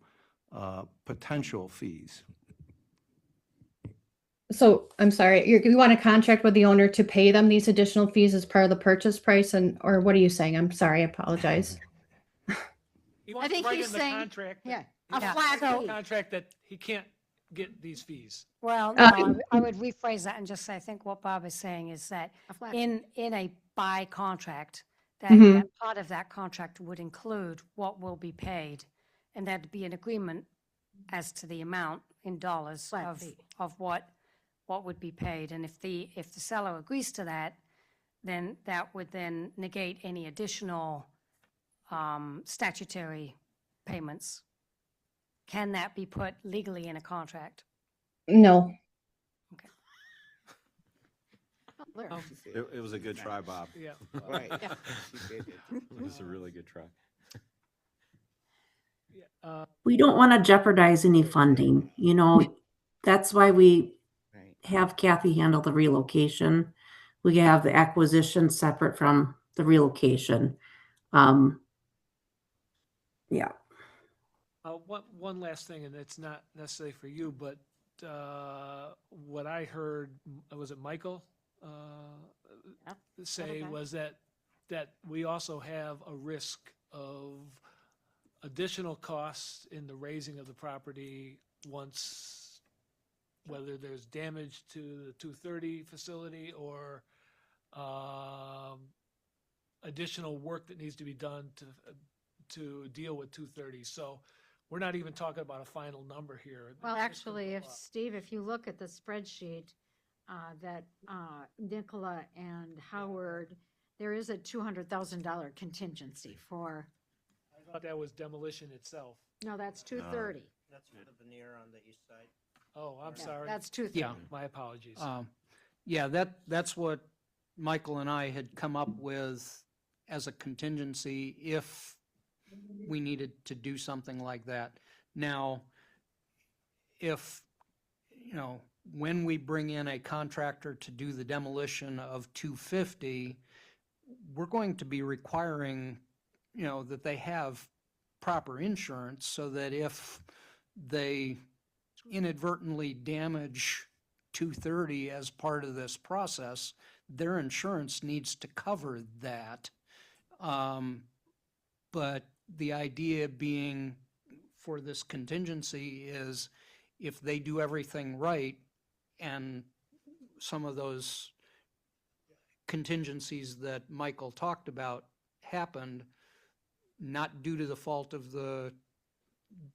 Speaker 13: potential fees?
Speaker 6: So I'm sorry, you want to contract with the owner to pay them these additional fees as part of the purchase price, or what are you saying? I'm sorry, I apologize.
Speaker 9: He wants
Speaker 1: think
Speaker 9: to write
Speaker 1: he's
Speaker 9: in the
Speaker 1: saying-
Speaker 9: contract.
Speaker 1: Yeah,
Speaker 11: Yeah.
Speaker 1: flat
Speaker 11: So-
Speaker 1: fee.
Speaker 9: Contract that he can't get these fees?
Speaker 11: Well, no, I would rephrase that and just say, I think what Bob is saying is that
Speaker 1: A flat
Speaker 11: in a buy contract, that,
Speaker 6: Mhm.
Speaker 11: that part of that contract would include what will be paid, and there'd be an agreement as to the amount in dollars
Speaker 1: Flat
Speaker 11: of,
Speaker 1: fee.
Speaker 11: of what would be paid. And if the seller agrees to that, then that would then negate any additional statutory payments. Can that be put legally in a contract?
Speaker 6: No.
Speaker 1: Larry.
Speaker 10: She said,
Speaker 7: It was a good try, Bob.
Speaker 9: Yeah.
Speaker 10: right.
Speaker 1: Yeah.
Speaker 10: She said that.
Speaker 7: It was a really good try.
Speaker 9: Yeah,
Speaker 5: We don't want to jeopardize any funding, you know, that's why we
Speaker 10: Right.
Speaker 5: have Kathy handle the relocation. We have the acquisition separate from the relocation. Yeah.
Speaker 9: one last thing, and it's not necessarily for you, but what I heard, was it Michael
Speaker 1: Yep,
Speaker 9: say
Speaker 1: okay.
Speaker 9: was that we also have a risk of additional costs in the raising of the property once, whether there's damage to the 230 facility or additional work that needs to be done to deal with 230. So we're not even talking about a final number here.
Speaker 1: Well,
Speaker 9: It's just gonna
Speaker 1: actually,
Speaker 9: go
Speaker 1: if
Speaker 9: up.
Speaker 1: Steve, if you look at the spreadsheet that Nicola and Howard, there is a $200,000 contingency for,
Speaker 9: I thought that was demolition itself.
Speaker 1: no, that's 230.
Speaker 8: That's for the veneer on the east side.
Speaker 9: Oh, I'm
Speaker 1: Yeah,
Speaker 9: sorry.
Speaker 1: That's 230.
Speaker 4: Yeah.
Speaker 9: My apologies.
Speaker 4: Yeah, that's what Michael and I had come up with as a contingency if we needed to do something like that. Now, if, you know, when we bring in a contractor to do the demolition of 250, we're going to be requiring, you know, that they have proper insurance so that if they inadvertently damage 230 as part of this process, their insurance needs to cover that. But the idea being for this contingency is if they do everything right and some of those contingencies that Michael talked about happened, not due to the fault of the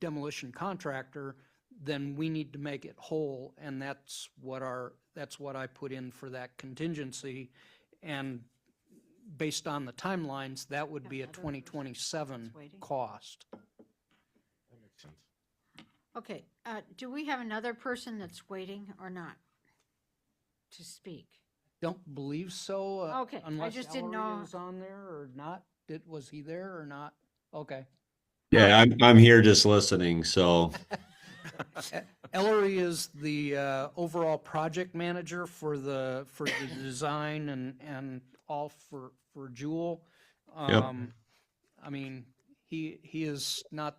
Speaker 4: demolition contractor, then we need to make it whole, and that's what I put in for that contingency. And based on the timelines, that would be a 2027 cost.
Speaker 7: That makes sense.
Speaker 1: Okay, do we have another person that's waiting or not to speak?
Speaker 4: Don't believe so.
Speaker 1: Okay, I
Speaker 4: Unless
Speaker 1: just didn't
Speaker 4: Ellery
Speaker 1: know-
Speaker 4: is on there or not. Was he there or not? Okay.
Speaker 14: Yeah, I'm here just listening, so.
Speaker 4: Ellery is the overall project manager for the design and all for Jewel. I mean, he is not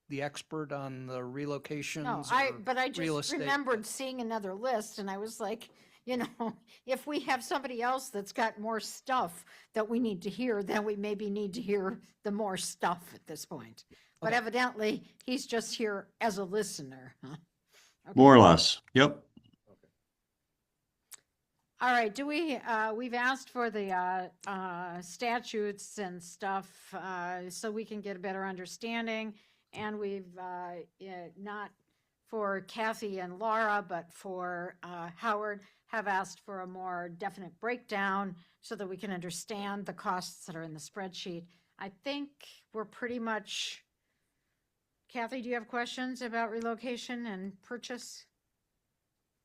Speaker 4: the expert on the relocations.
Speaker 1: No, but I
Speaker 4: real
Speaker 1: just
Speaker 4: estate.
Speaker 1: remembered seeing another list and I was like, you know, if we have somebody else that's got more stuff that we need to hear, then we maybe need to hear the more stuff at this point. But evidently, he's just here as a listener. Huh? Okay.
Speaker 14: More or less. Yep.
Speaker 1: All right, we've asked for the statutes and stuff so we can get a better understanding. And we've, not for Kathy and Laura, but for Howard, have asked for a more definite breakdown so that we can understand the costs that are in the spreadsheet. I think we're pretty much, Kathy, do you have questions about relocation and purchase?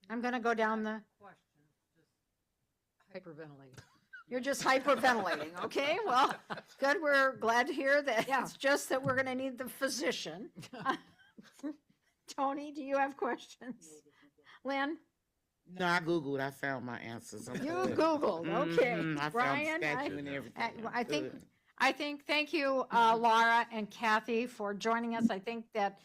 Speaker 1: I'm going to go down the.
Speaker 15: Hyperventilating.
Speaker 1: You're just hyperventilating, okay? Well, good, we're glad to hear that. It's just that we're gonna need the physician. Tony, do you have questions? Lynn?
Speaker 10: No, I Googled, I found my answers. I'm
Speaker 1: You
Speaker 10: good.
Speaker 1: Googled, okay.
Speaker 10: Mhm, I found
Speaker 1: Brian,
Speaker 10: statute and everything.
Speaker 1: I think, thank you, Laura and Kathy for joining us. I think that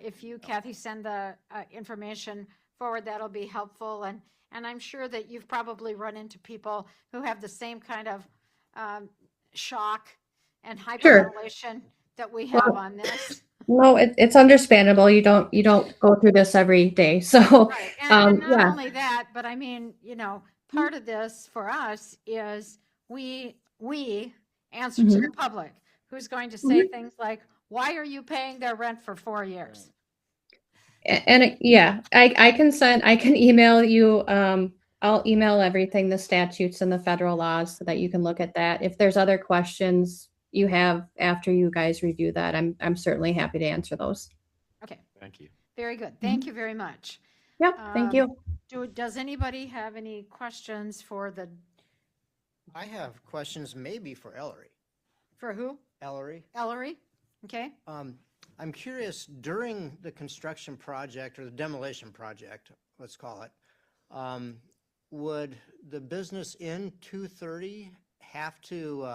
Speaker 1: if you, Kathy, send the information forward, that'll be helpful. And I'm sure that you've probably run into people who have the same kind of shock and hyperventilation that we have on this.
Speaker 6: No, it's understandable. You don't go through this every day. So,
Speaker 1: Right, and not
Speaker 6: yeah.
Speaker 1: only that, but I mean, part of this for us is we answer to the public, who's going to say things like, why are you paying their rent for 4 years?
Speaker 6: Yeah, I can email you, I'll email everything, the statutes and the federal laws so that you can look at that. If there's other questions you have after you guys review that, I'm certainly happy to answer those.
Speaker 1: Okay,
Speaker 7: Thank you.
Speaker 1: very good. Thank you very much.
Speaker 6: Yep, thank you.
Speaker 1: Does anybody have any questions for
Speaker 8: I have questions maybe for Ellery.
Speaker 1: for who?
Speaker 8: Ellery,
Speaker 1: Ellery? Okay,
Speaker 8: I'm curious, during the construction project or the demolition project, let's call it, would the business in 230 have to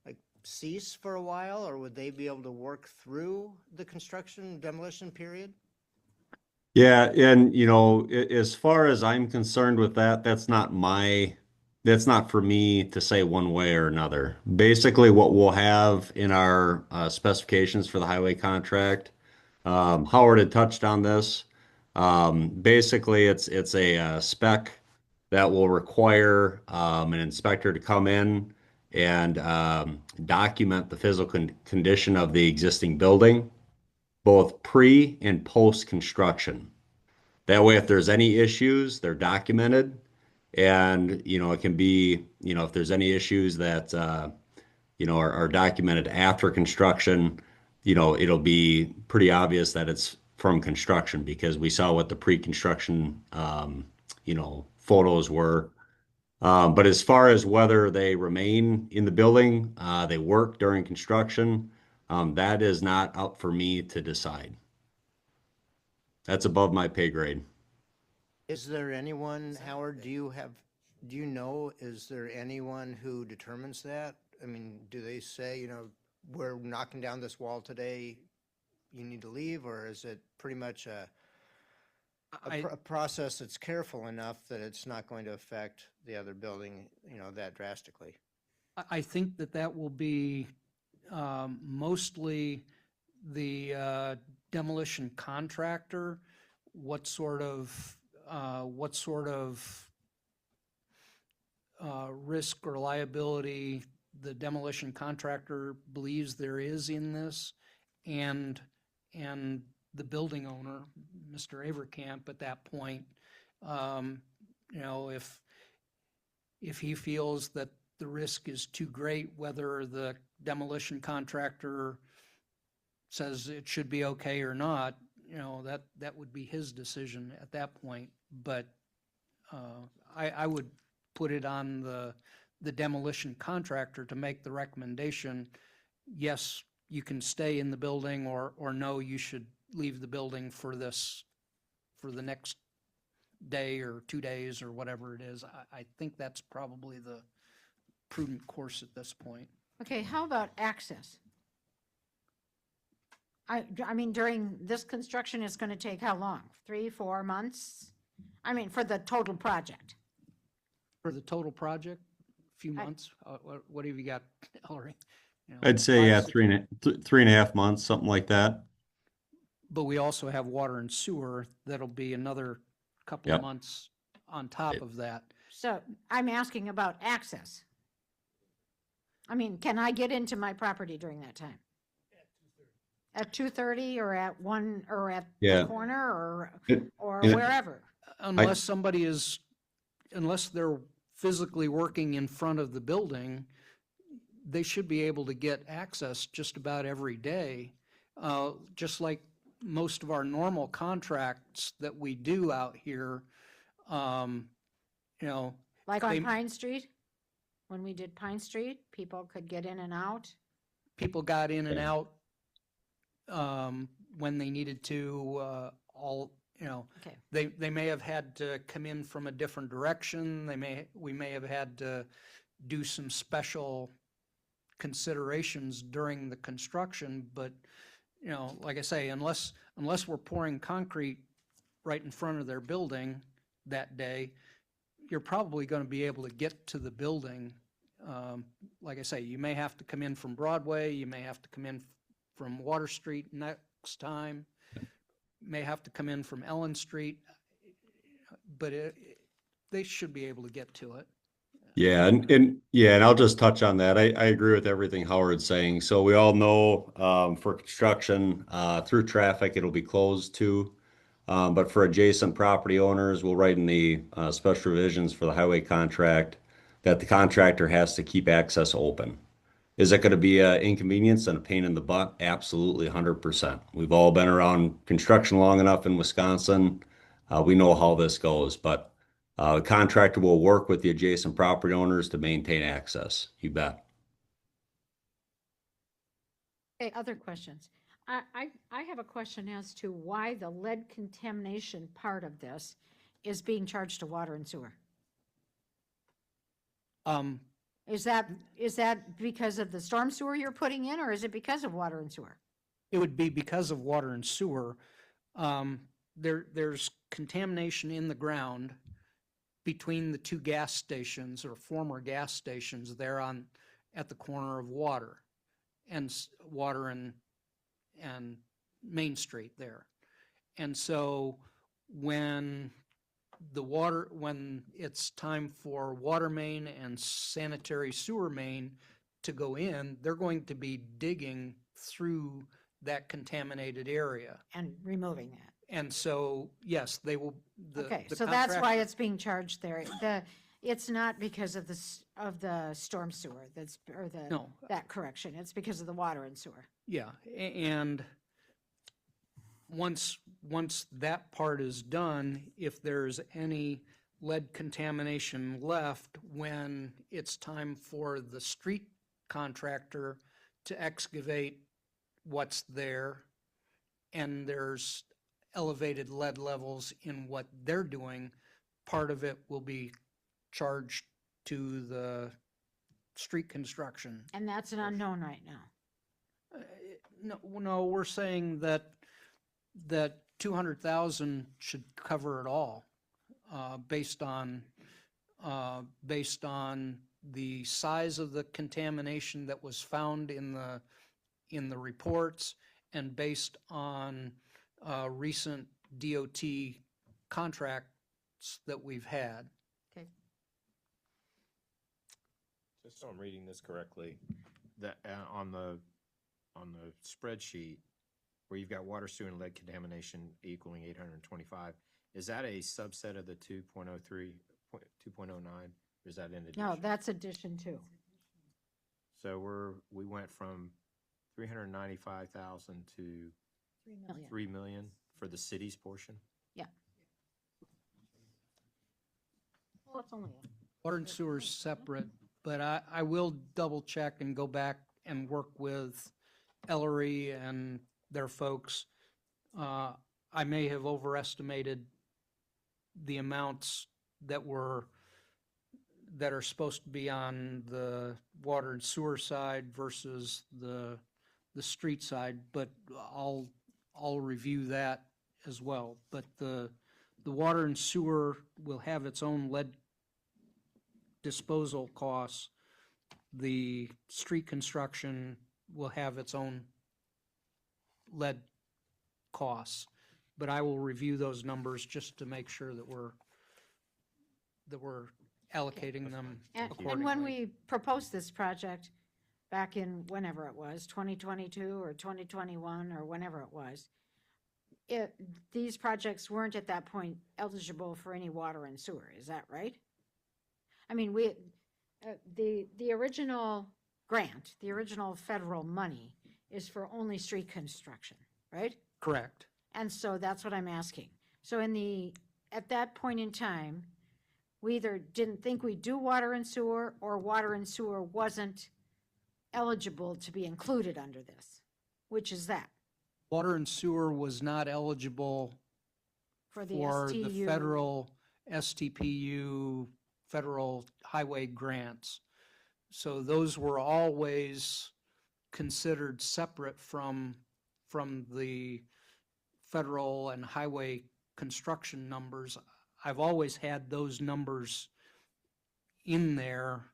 Speaker 8: like cease for a while, or would they be able to work through the construction demolition period?
Speaker 14: Yeah, and as far as I'm concerned with that, that's not for me to say one way or another. Basically, what we'll have in our specifications for the highway contract, Howard had touched on this. Basically, it's a spec that will require an inspector to come in and document the physical condition of the existing building, both pre and post construction. That way, if there's any issues, they're documented. And, it can be, if there's any issues that, are documented after construction, it'll be pretty obvious that it's from construction because we saw what the pre-construction, photos were. But as far as whether they remain in the building, they work during construction, that is not up for me to decide. That's above my pay grade.
Speaker 8: Is there anyone, Howard, do you know, is there anyone who determines that? I mean, do they say, we're knocking down this wall today, you need to leave, or is it pretty much a process that's careful enough that it's not going to affect the other building, that drastically?
Speaker 4: I think that will be mostly the demolition contractor, what sort of risk or liability the demolition contractor believes there is in this, and the building owner, Mr. Avercamp, at that point, if he feels that the risk is too great, whether the demolition contractor says it should be okay or not, that would be his decision at that point. But I would put it on the demolition contractor to make the recommendation, yes, you can stay in the building, or no, you should leave the building for the next day or 2 days or whatever it is. I think that's probably the prudent course at this point.
Speaker 1: okay, how about access? I mean, during this construction, it's going to take how long? 3, 4 months? I mean, for the total project.
Speaker 4: For the total project, a few months. What have you got, Ellery?
Speaker 14: I'd say, yeah, 3.5 months, something like that.
Speaker 4: But we also have water and sewer. That'll be another couple of months on top of that.
Speaker 1: So I'm asking about access. I mean, can I get into my property during that time? At 2:30 or at 1 or at the corner or wherever?
Speaker 4: Unless unless they're physically working in front of the building, they should be able to get access just about every day. Just like most of our normal contracts that we do out here,
Speaker 1: Like on Pine Street? When we did Pine Street, people could get in and out?
Speaker 4: people got in and out when they needed to,
Speaker 1: Okay.
Speaker 4: they may have had to come in from a different direction. We may have had to do some special considerations during the construction, but, like I say, unless we're pouring concrete right in front of their building that day, you're probably going to be able to get to the building. Like I say, you may have to come in from Broadway, you may have to come in from Water Street and that Brook's time. May have to come in from Ellen Street, but they should be able to get to it.
Speaker 14: Yeah, and I'll just touch on that. I agree with everything Howard's saying. So we all know for construction through traffic, it'll be closed too. But for adjacent property owners, we'll write in the special revisions for the highway contract that the contractor has to keep access open. Is it going to be an inconvenience and a pain in the butt? Absolutely, 100%. We've all been around construction long enough in Wisconsin. We know how this goes, but the contractor will work with the adjacent property owners to maintain access. You bet.
Speaker 1: Okay, other questions? I have a question as to why the lead contamination part of this is being charged to water and sewer. Is that because of the storm sewer you're putting in, or is it because of water and sewer?
Speaker 4: It would be because of water and sewer. There's contamination in the ground between the two gas stations or former gas stations there at the corner of Water and Main Street there. And so when it's time for water main and sanitary sewer main to go in, they're going to be digging through that contaminated area.
Speaker 1: And removing that.
Speaker 4: And so, yes, they will.
Speaker 1: Okay, so that's why it's being charged there. It's not because of the storm sewer
Speaker 4: No.
Speaker 1: that correction. It's because of the water and sewer.
Speaker 4: Yeah, and once that part is done, if there's any lead contamination left when it's time for the street contractor to excavate what's there, and there's elevated lead levels in what they're doing, part of it will be charged to the street construction.
Speaker 1: And that's an unknown right now.
Speaker 4: No, we're saying that 200,000 should cover it all, based on the size of the contamination that was found in the reports, and based on recent DOT contracts that we've had.
Speaker 1: Okay.
Speaker 7: Just so I'm reading this correctly, that on the spreadsheet where you've got water, sewer, and lead contamination equaling 825, is that a subset of the 2.03, 2.09, or is that in addition?
Speaker 1: No, that's addition too.
Speaker 7: So we went from 395,000 to
Speaker 1: 3 million.
Speaker 7: 3 million for the city's portion?
Speaker 1: Yeah. Well, it's only
Speaker 4: Water and sewer is separate, but I will double check and go back and work with Ellery and their folks. I may have overestimated the amounts that are supposed to be on the water and sewer side versus the street side, but I'll review that as well. But the water and sewer will have its own lead disposal costs. The street construction will have its own lead costs, but I will review those numbers just to make sure that we're allocating them accordingly.
Speaker 1: And when we proposed this project back in whenever it was, 2022 or 2021 or whenever it was, these projects weren't at that point eligible for any water and sewer. Is that right? I mean, the original grant, the original federal money is for only street construction, right?
Speaker 4: Correct.
Speaker 1: And so that's what I'm asking. So at that point in time, we either didn't think we'd do water and sewer, or water and sewer wasn't eligible to be included under this. Which is that?
Speaker 4: Water and sewer was not eligible
Speaker 1: For the
Speaker 4: for the
Speaker 1: STU.
Speaker 4: federal STPU, federal highway grants. So those were always considered separate from the federal and highway construction numbers. I've always had those numbers in there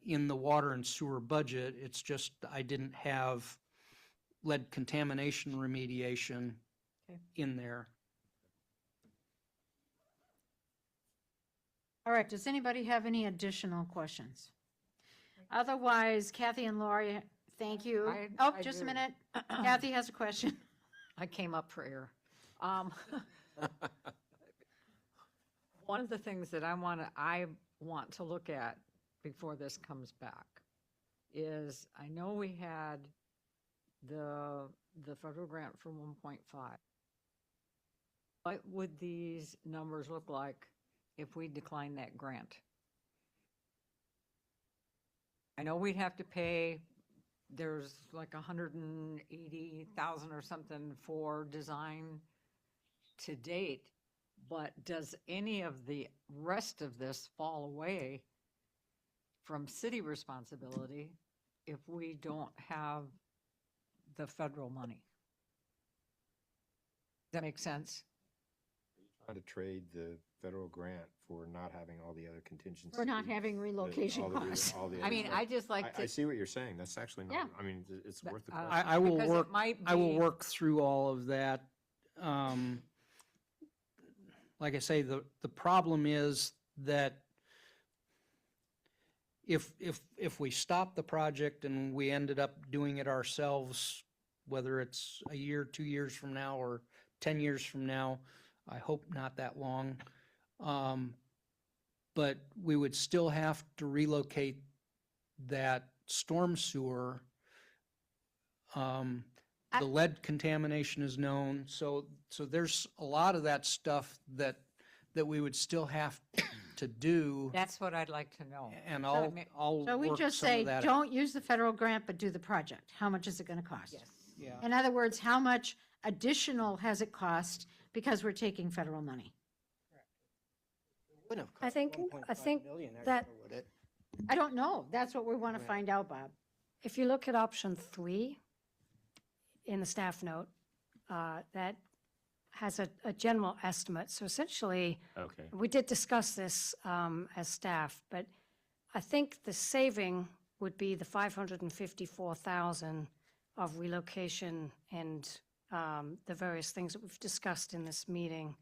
Speaker 4: in the water and sewer budget. It's just I didn't have lead contamination remediation
Speaker 1: Okay.
Speaker 4: in there.
Speaker 1: All right, does anybody have any additional questions? Otherwise, Kathy and Lori, thank you. Oh,
Speaker 15: I
Speaker 1: just a
Speaker 15: do.
Speaker 1: minute. Kathy has a question.
Speaker 15: I came up for air. One of the things that I want to look at before this comes back is, I know we had the federal grant for 1.5. What would these numbers look like if we decline that grant? I know we'd have to pay, there's like 180,000 or something for design to date, but does any of the rest of this fall away from city responsibility if we don't have the federal money? Does that make sense?
Speaker 7: Trying to trade the federal grant for not having all the other contingencies.
Speaker 1: For not having relocation costs.
Speaker 15: I mean, I just like
Speaker 7: I
Speaker 15: to,
Speaker 7: see what you're saying. That's actually not,
Speaker 1: Yeah.
Speaker 7: I mean, it's worth the question.
Speaker 4: I will
Speaker 15: Because it
Speaker 4: work,
Speaker 15: might
Speaker 4: I will
Speaker 15: be-
Speaker 4: work through all of that. Like I say, the problem is that if we stop the project and we ended up doing it ourselves, whether it's a year, 2 years from now, or 10 years from now, I hope not that long. But we would still have to relocate that storm sewer. The lead contamination is known, so there's a lot of that stuff that we would still have to do,
Speaker 15: that's what I'd like to know.
Speaker 4: and
Speaker 15: So
Speaker 4: I'll,
Speaker 15: it may-
Speaker 4: I'll
Speaker 1: So we
Speaker 4: work
Speaker 1: just
Speaker 4: some
Speaker 1: say,
Speaker 4: of that.
Speaker 1: don't use the federal grant, but do the project. How much is it going to cost?
Speaker 15: Yes.
Speaker 4: Yeah.
Speaker 1: In other words, how much additional has it cost because we're taking federal money?
Speaker 8: Wouldn't have
Speaker 11: I
Speaker 8: cost
Speaker 11: think-
Speaker 8: 1.5 million
Speaker 11: that-
Speaker 8: extra, would it?
Speaker 1: I don't know. That's what we want to
Speaker 8: Right.
Speaker 1: find out, Bob.
Speaker 11: If you look at option 3 in the staff note, that has a general estimate. So essentially,
Speaker 7: Okay.
Speaker 11: we did discuss this as staff, but I think the saving would be the 554,000 of relocation and the various things that we've discussed in this meeting.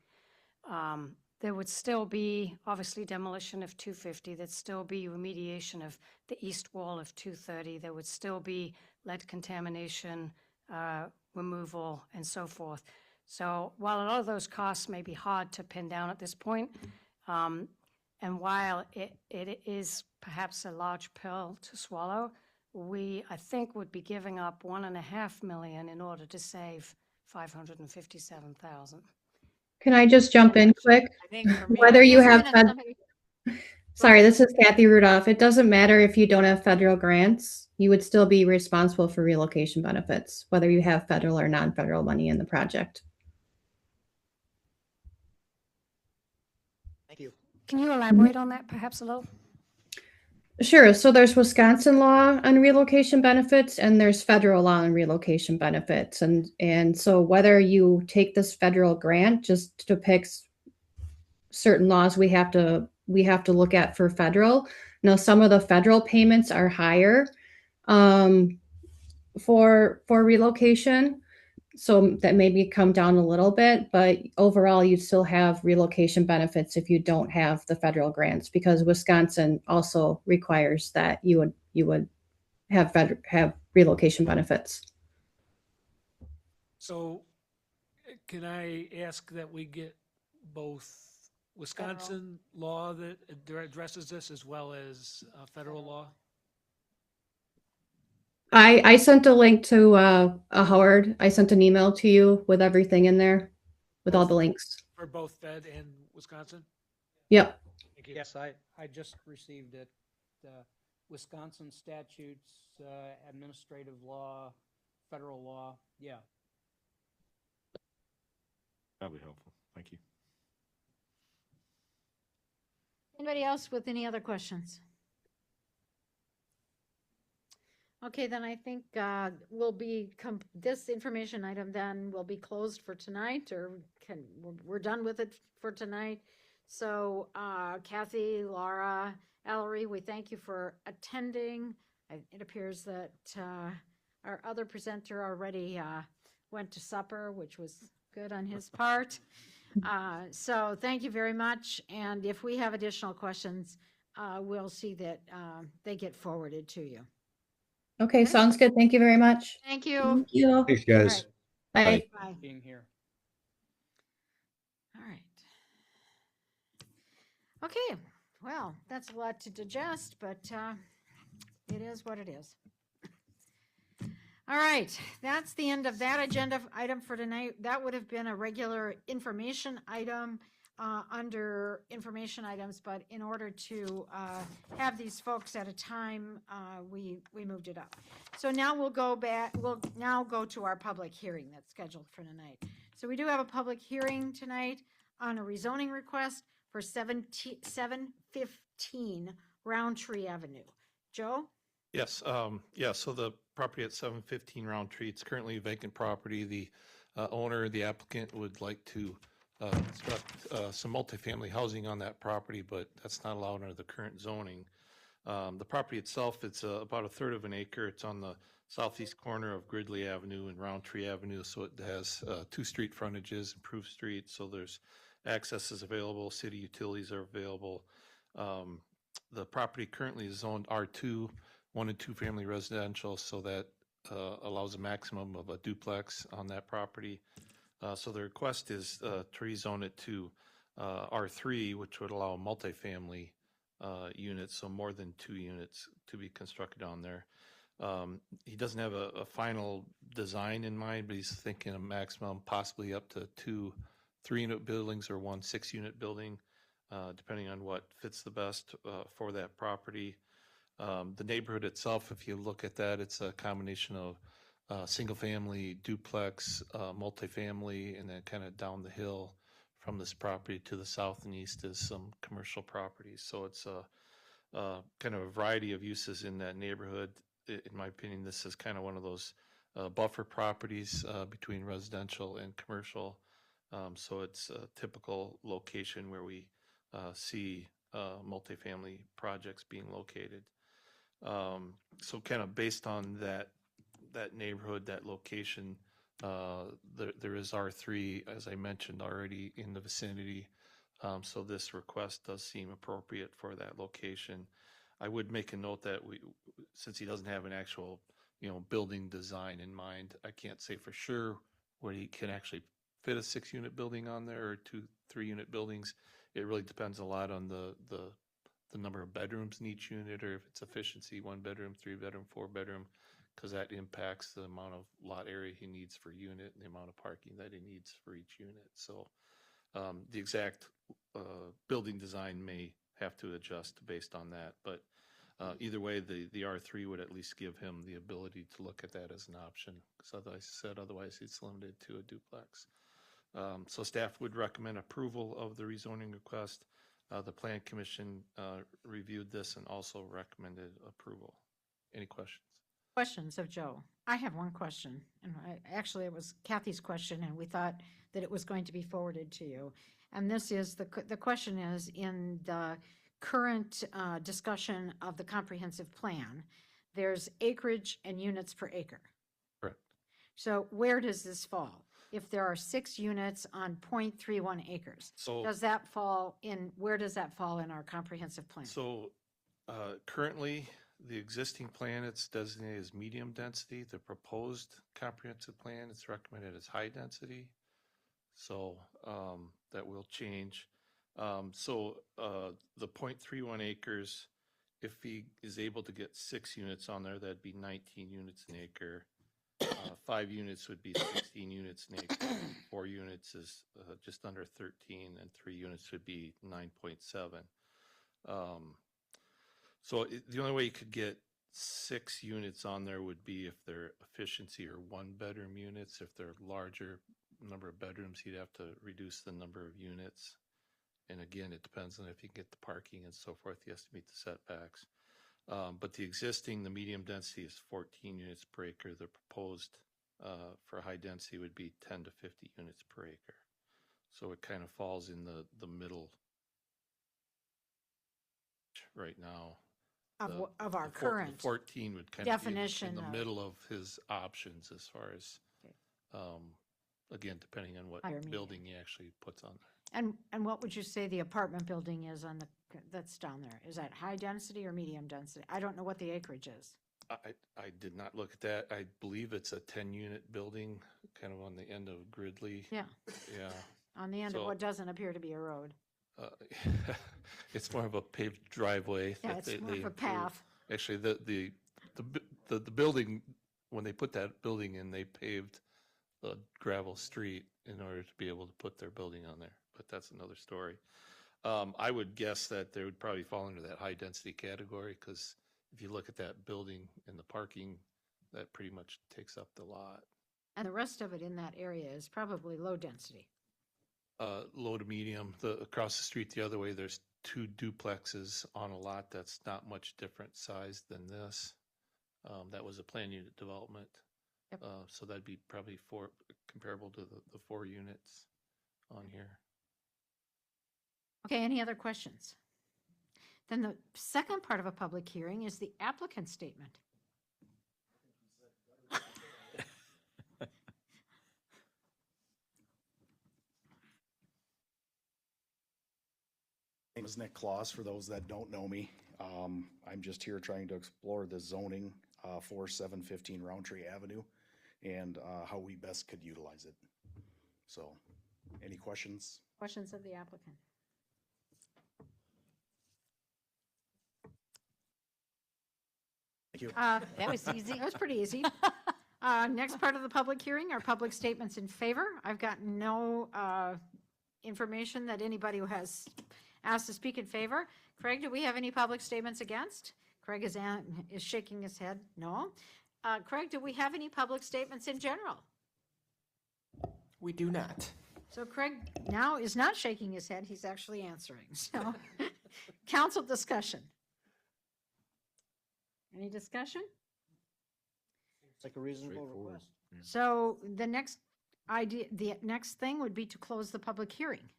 Speaker 11: There would still be, obviously, demolition of 250. There'd still be remediation of the east wall of 230. There would still be lead contamination removal and so forth. So while a lot of those costs may be hard to pin down at this point, and while it is perhaps a large pill to swallow, we, I think, would be giving up $1.5 million in order to save $557,000.
Speaker 6: Can I just jump in quick?
Speaker 15: I think for me,
Speaker 6: Whether you
Speaker 1: Just a
Speaker 6: have,
Speaker 1: minute,
Speaker 6: fed-
Speaker 1: somebody-
Speaker 6: sorry, this is Kathy Rudolph. It doesn't matter if you don't have federal grants. You would still be responsible for relocation benefits, whether you have federal or non-federal money in the project.
Speaker 8: Thank you.
Speaker 11: Can you elaborate on that perhaps a little?
Speaker 6: Sure. So there's Wisconsin law on relocation benefits and there's federal law on relocation benefits. And so whether you take this federal grant just depicts certain laws we have to look at for federal. Now, some of the federal payments are higher for relocation. So that maybe come down a little bit, but overall you'd still have relocation benefits if you don't have the federal grants, because Wisconsin also requires that you would have relocation benefits.
Speaker 9: So can I ask that we get both Wisconsin law that addresses this as well as federal law?
Speaker 6: I sent a link to Howard. I sent an email to you with everything in there, with all the links.
Speaker 9: For both Fed and Wisconsin?
Speaker 6: Yep.
Speaker 9: Thank you.
Speaker 4: Yes, I just received it. Wisconsin statutes, administrative law, federal law, yeah.
Speaker 7: That'll be helpful. Thank you.
Speaker 1: Anybody else with any other questions? Okay, then I think this information item then will be closed for tonight, or we're done with it for tonight. So Kathy, Laura, Ellery, we thank you for attending. It appears that Our other presenter already went to supper, which was good on his part. So thank you very much. And if we have additional questions, we'll see that they get forwarded to you.
Speaker 6: Okay, sounds good. Thank you very much.
Speaker 1: Thank you.
Speaker 5: Thank you.
Speaker 14: Thanks,
Speaker 1: All
Speaker 14: guys.
Speaker 1: right.
Speaker 6: Bye.
Speaker 1: Bye.
Speaker 4: Being here.
Speaker 1: All right. Okay, well, that's a lot to digest, but it is what it is. All right, that's the end of that agenda item for tonight. That would have been a regular information item under information items, but in order to have these folks at a time, we moved it up. So now we'll go back, we'll now go to our public hearing that's scheduled for tonight. So we do have a public hearing tonight on a rezoning request for 715 Roundtree Avenue. Joe?
Speaker 16: Yes, so the property at 715 Roundtree, it's currently a vacant property. The owner, the applicant would like to construct some multifamily housing on that property, but that's not allowed under the current zoning. The property itself, it's about a third of an acre. It's on the southeast corner of Gridley Avenue and Roundtree Avenue, so it has 2 street frontages, improved streets, so there's access is available, city utilities are available. The property currently is zoned R2, 1 and 2 family residential, so that allows a maximum of a duplex on that property. So the request is to rezone it to R3, which would allow multifamily units, so more than 2 units to be constructed on there. He doesn't have a final design in mind, but he's thinking a maximum possibly up to 2 3-unit buildings or 1 6-unit building, depending on what fits the best for that property. The neighborhood itself, if you look at that, it's a combination of single-family, duplex, multifamily, and then kind of down the hill from this property to the south and east is some commercial properties. So it's a kind of a variety of uses in that neighborhood. In my opinion, this is kind of one of those buffer properties between residential and commercial. So it's a typical location where we see multifamily projects being located. So kind of based on that neighborhood, that location, there is R3, as I mentioned already, in the vicinity. So this request does seem appropriate for that location. I would make a note that since he doesn't have an actual, building design in mind, I can't say for sure where he can actually fit a 6-unit building on there or 2 3-unit buildings. It really depends a lot on the number of bedrooms in each unit, or if it's efficiency, 1 bedroom, 3 bedroom, 4 bedroom, because that impacts the amount of lot area he needs for unit and the amount of parking that he needs for each unit. So the exact building design may have to adjust based on that, but either way, the R3 would at least give him the ability to look at that as an option, because otherwise it's limited to a duplex. So staff would recommend approval of the rezoning request. The Plan Commission reviewed this and also recommended approval. Any questions?
Speaker 1: Questions of Joe? I have one question, and actually it was Kathy's question, and we thought that it was going to be forwarded to you. And this is, the question is, in the current discussion of the comprehensive plan, there's acreage and units per acre.
Speaker 16: Correct.
Speaker 1: So where does this fall? If there are 6 units on 0.31 acres,
Speaker 16: So
Speaker 1: does that fall in, where does that fall in our comprehensive plan?
Speaker 16: So currently, the existing plan, it's designated as medium density. The proposed comprehensive plan, it's recommended as high density. So that will change. So the 0.31 acres, if he is able to get 6 units on there, that'd be 19 units an acre. 5 units would be 16 units an acre. 4 units is just under 13, and 3 units would be 9.7. So the only way you could get 6 units on there would be if they're efficiency or 1-bedroom units. If they're larger number of bedrooms, you'd have to reduce the number of units. And again, it depends on if you can get the parking and so forth. He has to meet the setbacks. But the existing, the medium density is 14 units per acre. The proposed for high density would be 10 to 50 units per acre. So it kind of falls in the middle right now.
Speaker 1: of our
Speaker 16: the
Speaker 1: current
Speaker 16: 14 would kind of be
Speaker 1: definition
Speaker 16: in the
Speaker 1: of-
Speaker 16: middle of his options as far as, again, depending on what
Speaker 1: Higher medium.
Speaker 16: building he actually puts on there.
Speaker 1: And what would you say the apartment building is on that's down there? Is that high density or medium density? I don't know what the acreage is.
Speaker 16: I did not look at that. I believe it's a 10-unit building, kind of on the end of Gridley.
Speaker 1: Yeah.
Speaker 16: Yeah.
Speaker 1: On the end of
Speaker 16: So-
Speaker 1: what doesn't appear to be a road.
Speaker 16: It's more of a paved driveway.
Speaker 1: Yeah,
Speaker 16: that
Speaker 1: it's
Speaker 16: they-
Speaker 1: more of
Speaker 16: they
Speaker 1: a
Speaker 16: improved.
Speaker 1: path.
Speaker 16: Actually, the building, when they put that building in, they paved the gravel street in order to be able to put their building on there. But that's another story. I would guess that they would probably fall into that high density category, because if you look at that building and the parking, that pretty much takes up the lot.
Speaker 1: And the rest of it in that area is probably low density.
Speaker 16: Low to medium. Across the street the other way, there's 2 duplexes on a lot that's not much different size than this. That was a plan unit development.
Speaker 1: Yep.
Speaker 16: So that'd be probably comparable to the 4 units on here.
Speaker 1: Okay, any other questions? Then the second part of a public hearing is the applicant statement.
Speaker 17: My name is Nick Claus, for those that don't know me. I'm just here trying to explore the zoning for 715 Roundtree Avenue and how we best could utilize it. So, any questions?
Speaker 1: Questions of the applicant?
Speaker 17: Thank you.
Speaker 1: That was easy. That was pretty easy. Next part of the public hearing are public statements in favor. I've got no information that anybody who has asked to speak in favor. Craig, do we have any public statements against? Craig is shaking his head. No. Craig, do we have any public statements in general?
Speaker 2: We do not.
Speaker 1: So Craig now is not shaking his head. He's actually answering. So, council discussion. Any discussion?
Speaker 8: It's like a reasonable request.
Speaker 1: So the next thing would be to close the public hearing.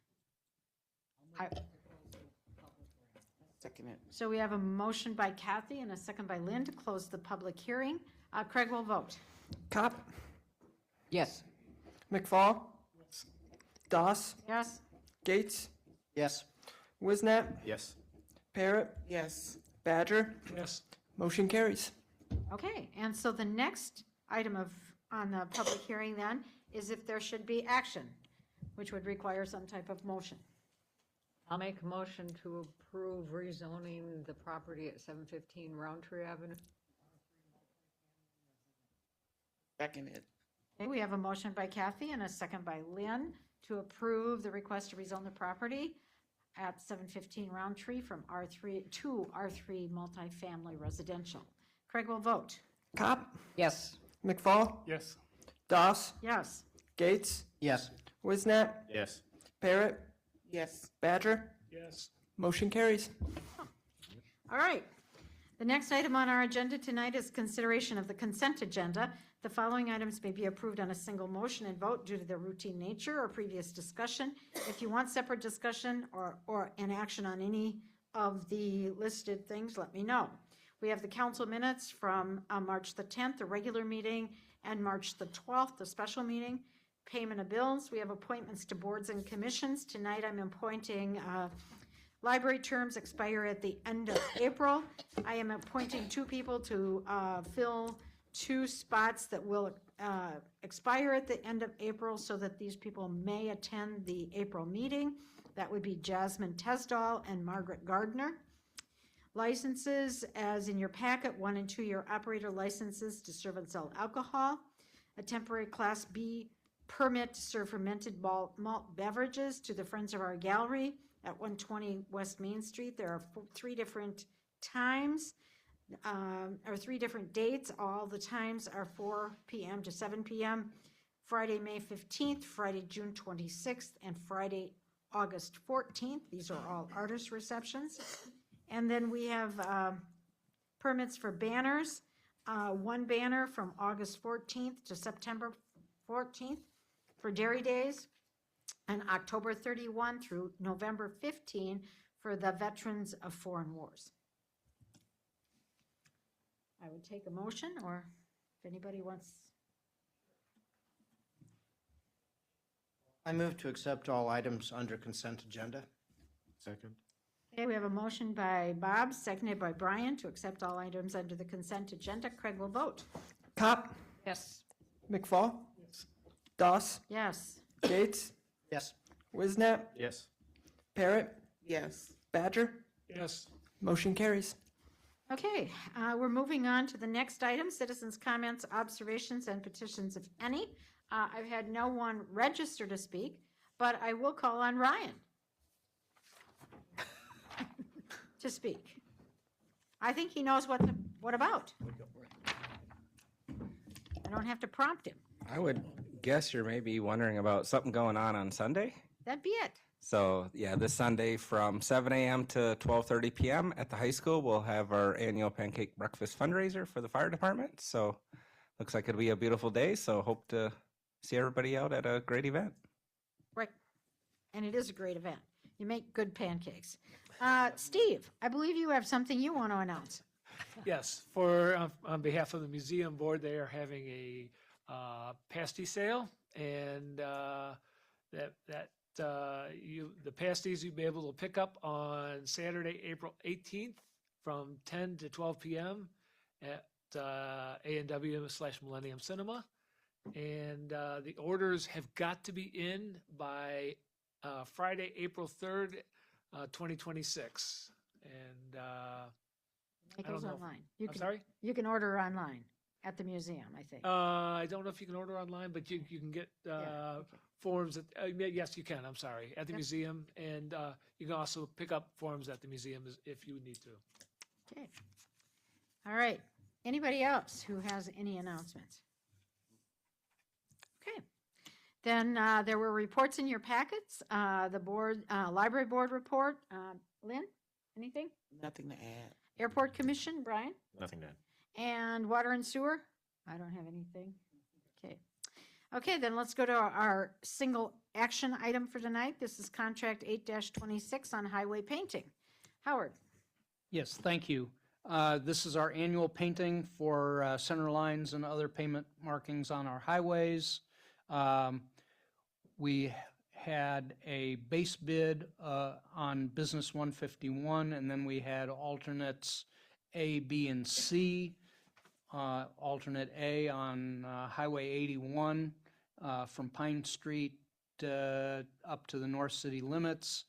Speaker 10: Second it.
Speaker 1: So we have a motion by Kathy and a second by Lynn to close the public hearing. Craig will vote.
Speaker 2: Cop,
Speaker 15: Yes.
Speaker 2: McFall, Doss,
Speaker 1: Yes?
Speaker 2: Gates,
Speaker 8: Yes.
Speaker 2: Wisnat,
Speaker 7: Yes.
Speaker 2: Parrot,
Speaker 10: Yes.
Speaker 2: Badger.
Speaker 9: Yes.
Speaker 2: Motion carries.
Speaker 1: Okay, and so the next item on the public hearing then is if there should be action, which would require some type of motion.
Speaker 15: I'll make a motion to approve rezoning the property at 715 Roundtree Avenue.
Speaker 10: Second it.
Speaker 1: Okay, we have a motion by Kathy and a second by Lynn to approve the request to rezone the property at 715 Roundtree from R3 to R3 multifamily residential. Craig will vote.
Speaker 2: Cop,
Speaker 15: Yes.
Speaker 2: McFall,
Speaker 9: Yes.
Speaker 2: Doss,
Speaker 1: Yes.
Speaker 2: Gates,
Speaker 8: Yes.
Speaker 2: Wisnat,
Speaker 7: Yes.
Speaker 2: Parrot,
Speaker 10: Yes.
Speaker 2: Badger.
Speaker 9: Yes.
Speaker 2: Motion carries.
Speaker 1: All right. The next item on our agenda tonight is consideration of the consent agenda. The following items may be approved on a single motion and vote due to their routine nature or previous discussion. If you want separate discussion or an action on any of the listed things, let me know. We have the council minutes from March the 10th, the regular meeting, and March the 12th, the special meeting. Payment of bills. We have appointments to boards and commissions. Tonight I'm appointing library terms expire at the end of April. I am appointing 2 people to fill 2 spots that will expire at the end of April so that these people may attend the April meeting. That would be Jasmine Tesdall and Margaret Gardner. Licenses, as in your packet, 1- and 2-year operator licenses to serve and sell alcohol. A temporary Class B permit to serve fermented malt beverages to the Friends of Our Gallery at 120 West Main Street. There are 3 different times, or 3 different dates. All the times are 4 p.m. to 7 p.m. Friday, May 15th, Friday, June 26th, and Friday, August 14th. These are all artist receptions. And then we have permits for banners. 1 banner from August 14th to September 14th for Dairy Days, and October 31 through November 15 for the Veterans of Foreign Wars. I would take a motion, or if anybody wants.
Speaker 8: I move to accept all items under consent agenda.
Speaker 7: Second.
Speaker 1: Okay, we have a motion by Bob, seconded by Brian, to accept all items under the consent agenda. Craig will vote.
Speaker 2: Cop,
Speaker 1: Yes.
Speaker 2: McFall, Doss,
Speaker 1: Yes.
Speaker 2: Gates,
Speaker 8: Yes.
Speaker 2: Wisnat,
Speaker 7: Yes.
Speaker 2: Parrot,
Speaker 10: Yes.
Speaker 2: Badger.
Speaker 9: Yes.
Speaker 2: Motion carries.
Speaker 1: Okay, we're moving on to the next item, citizens' comments, observations, and petitions, if any. I've had no one register to speak, but I will call on Ryan to speak. I think he knows what about. I don't have to prompt him.
Speaker 18: I would guess you're maybe wondering about something going on Sunday.
Speaker 1: That'd be it.
Speaker 18: So yeah, this Sunday from 7 a.m. to 12:30 p.m. at the high school, we'll have our annual pancake breakfast fundraiser for the fire department. So looks like it'll be a beautiful day. So hope to see everybody out at a great event.
Speaker 1: Right. And it is a great event. You make good pancakes. Steve, I believe you have something you want to announce.
Speaker 9: Yes, for on behalf of the museum board, they are having a pasty sale, and the pasties you'll be able to pick up on Saturday, April 18th, from 10 to 12 p.m. at A&W/Millennium Cinema, and the orders have got to be in by Friday, April 3rd, 2026, and.
Speaker 1: It
Speaker 9: I don't
Speaker 1: goes
Speaker 9: know.
Speaker 1: online.
Speaker 9: I'm sorry?
Speaker 1: You can order online at the museum, I think.
Speaker 9: I don't know if you can order online, but you can get forms. Yes, you can. I'm sorry, at the museum, and you can also pick up forms at the museum if you need to.
Speaker 1: Okay. All right. Anybody else who has any announcements? Okay. Then there were reports in your packets. The board, library board report. Lynn, anything?
Speaker 10: Nothing to add.
Speaker 1: Airport Commission, Brian?
Speaker 7: Nothing to add.
Speaker 1: And water and sewer? I don't have anything. Okay. Okay, then let's go to our single action item for tonight. This is contract 8-26 on highway painting. Howard?
Speaker 4: Yes, thank you. This is our annual painting for center lines and other pavement markings on our highways. We had a base bid on Business 151, and then we had alternates A, B, and C. Alternate A on Highway 81 from Pine Street up to the North City limits.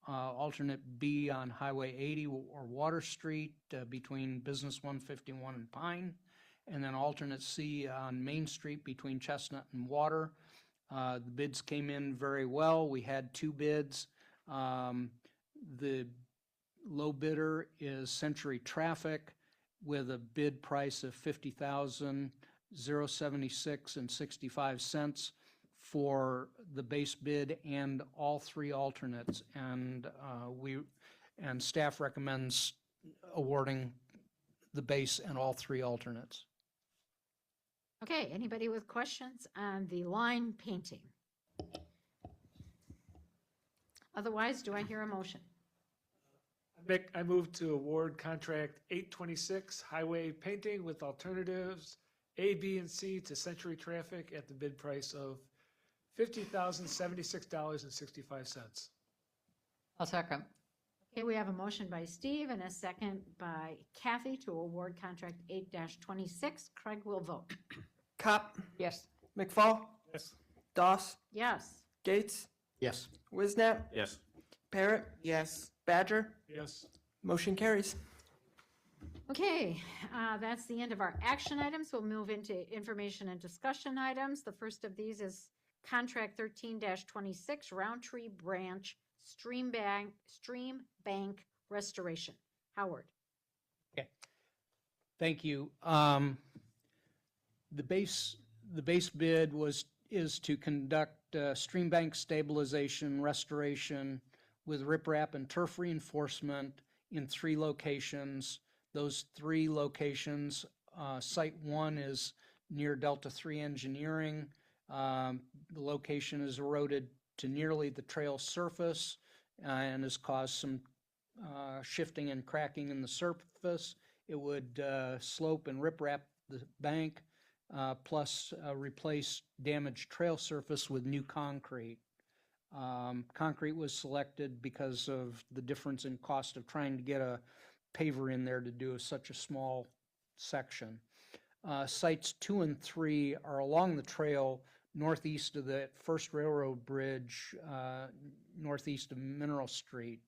Speaker 4: Alternate B on Highway 80 or Water Street between Business 151 and Pine. And then alternate C on Main Street between Chestnut and Water. The bids came in very well. We had two bids. The low bidder is Century Traffic with a bid price of $50,076.65 for the base bid and all three alternates. And staff recommends awarding the base and all three alternates.
Speaker 1: Okay, anybody with questions on the line painting? Otherwise, do I hear a motion?
Speaker 9: I move to award contract 826 highway painting with alternatives A, B, and C to Century Traffic at the bid price of $50,076.65.
Speaker 15: I'll second.
Speaker 1: Okay, we have a motion by Steve and a second by Kathy to award contract 8-26. Craig will vote.
Speaker 2: Cop,
Speaker 15: Yes.
Speaker 2: McFall,
Speaker 9: Yes.
Speaker 2: Doss,
Speaker 1: Yes.
Speaker 2: Gates,
Speaker 8: Yes.
Speaker 2: Wisnat,
Speaker 7: Yes.
Speaker 2: Parrot,
Speaker 10: Yes.
Speaker 2: Badger.
Speaker 9: Yes.
Speaker 2: Motion carries.
Speaker 1: Okay, that's the end of our action items. We'll move into information and discussion items. The first of these is contract 13-26 Roundtree Branch Stream Bank Restoration. Howard.
Speaker 4: Okay. Thank you. The base bid is to conduct stream bank stabilization, restoration with riprap and turf reinforcement in 3 locations. Those 3 locations, site 1 is near Delta 3 Engineering. The location is eroded to nearly the trail surface and has caused some shifting and cracking in the surface. It would slope and riprap the bank, plus replace damaged trail surface with new concrete. Concrete was selected because of the difference in cost of trying to get a paver in there to do such a small section. Sites 2 and 3 are along the trail northeast of the first railroad bridge, northeast of Mineral Street.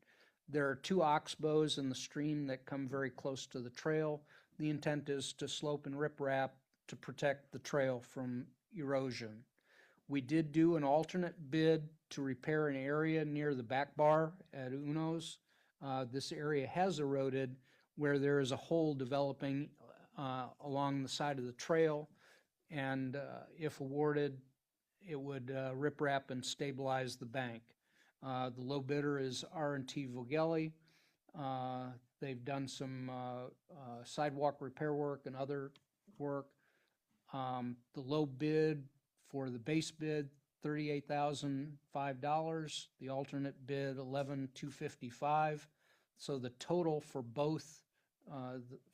Speaker 4: There are 2 oxbows in the stream that come very close to the trail. The intent is to slope and riprap to protect the trail from erosion. We did do an alternate bid to repair an area near the back bar at Uno's. This area has eroded where there is a hole developing along the side of the trail, and if awarded, it would riprap and stabilize the bank. The low bidder is R&T Vogelli. They've done some sidewalk repair work and other work. The low bid for the base bid, $38,005. The alternate bid, $11,255. So the total for both,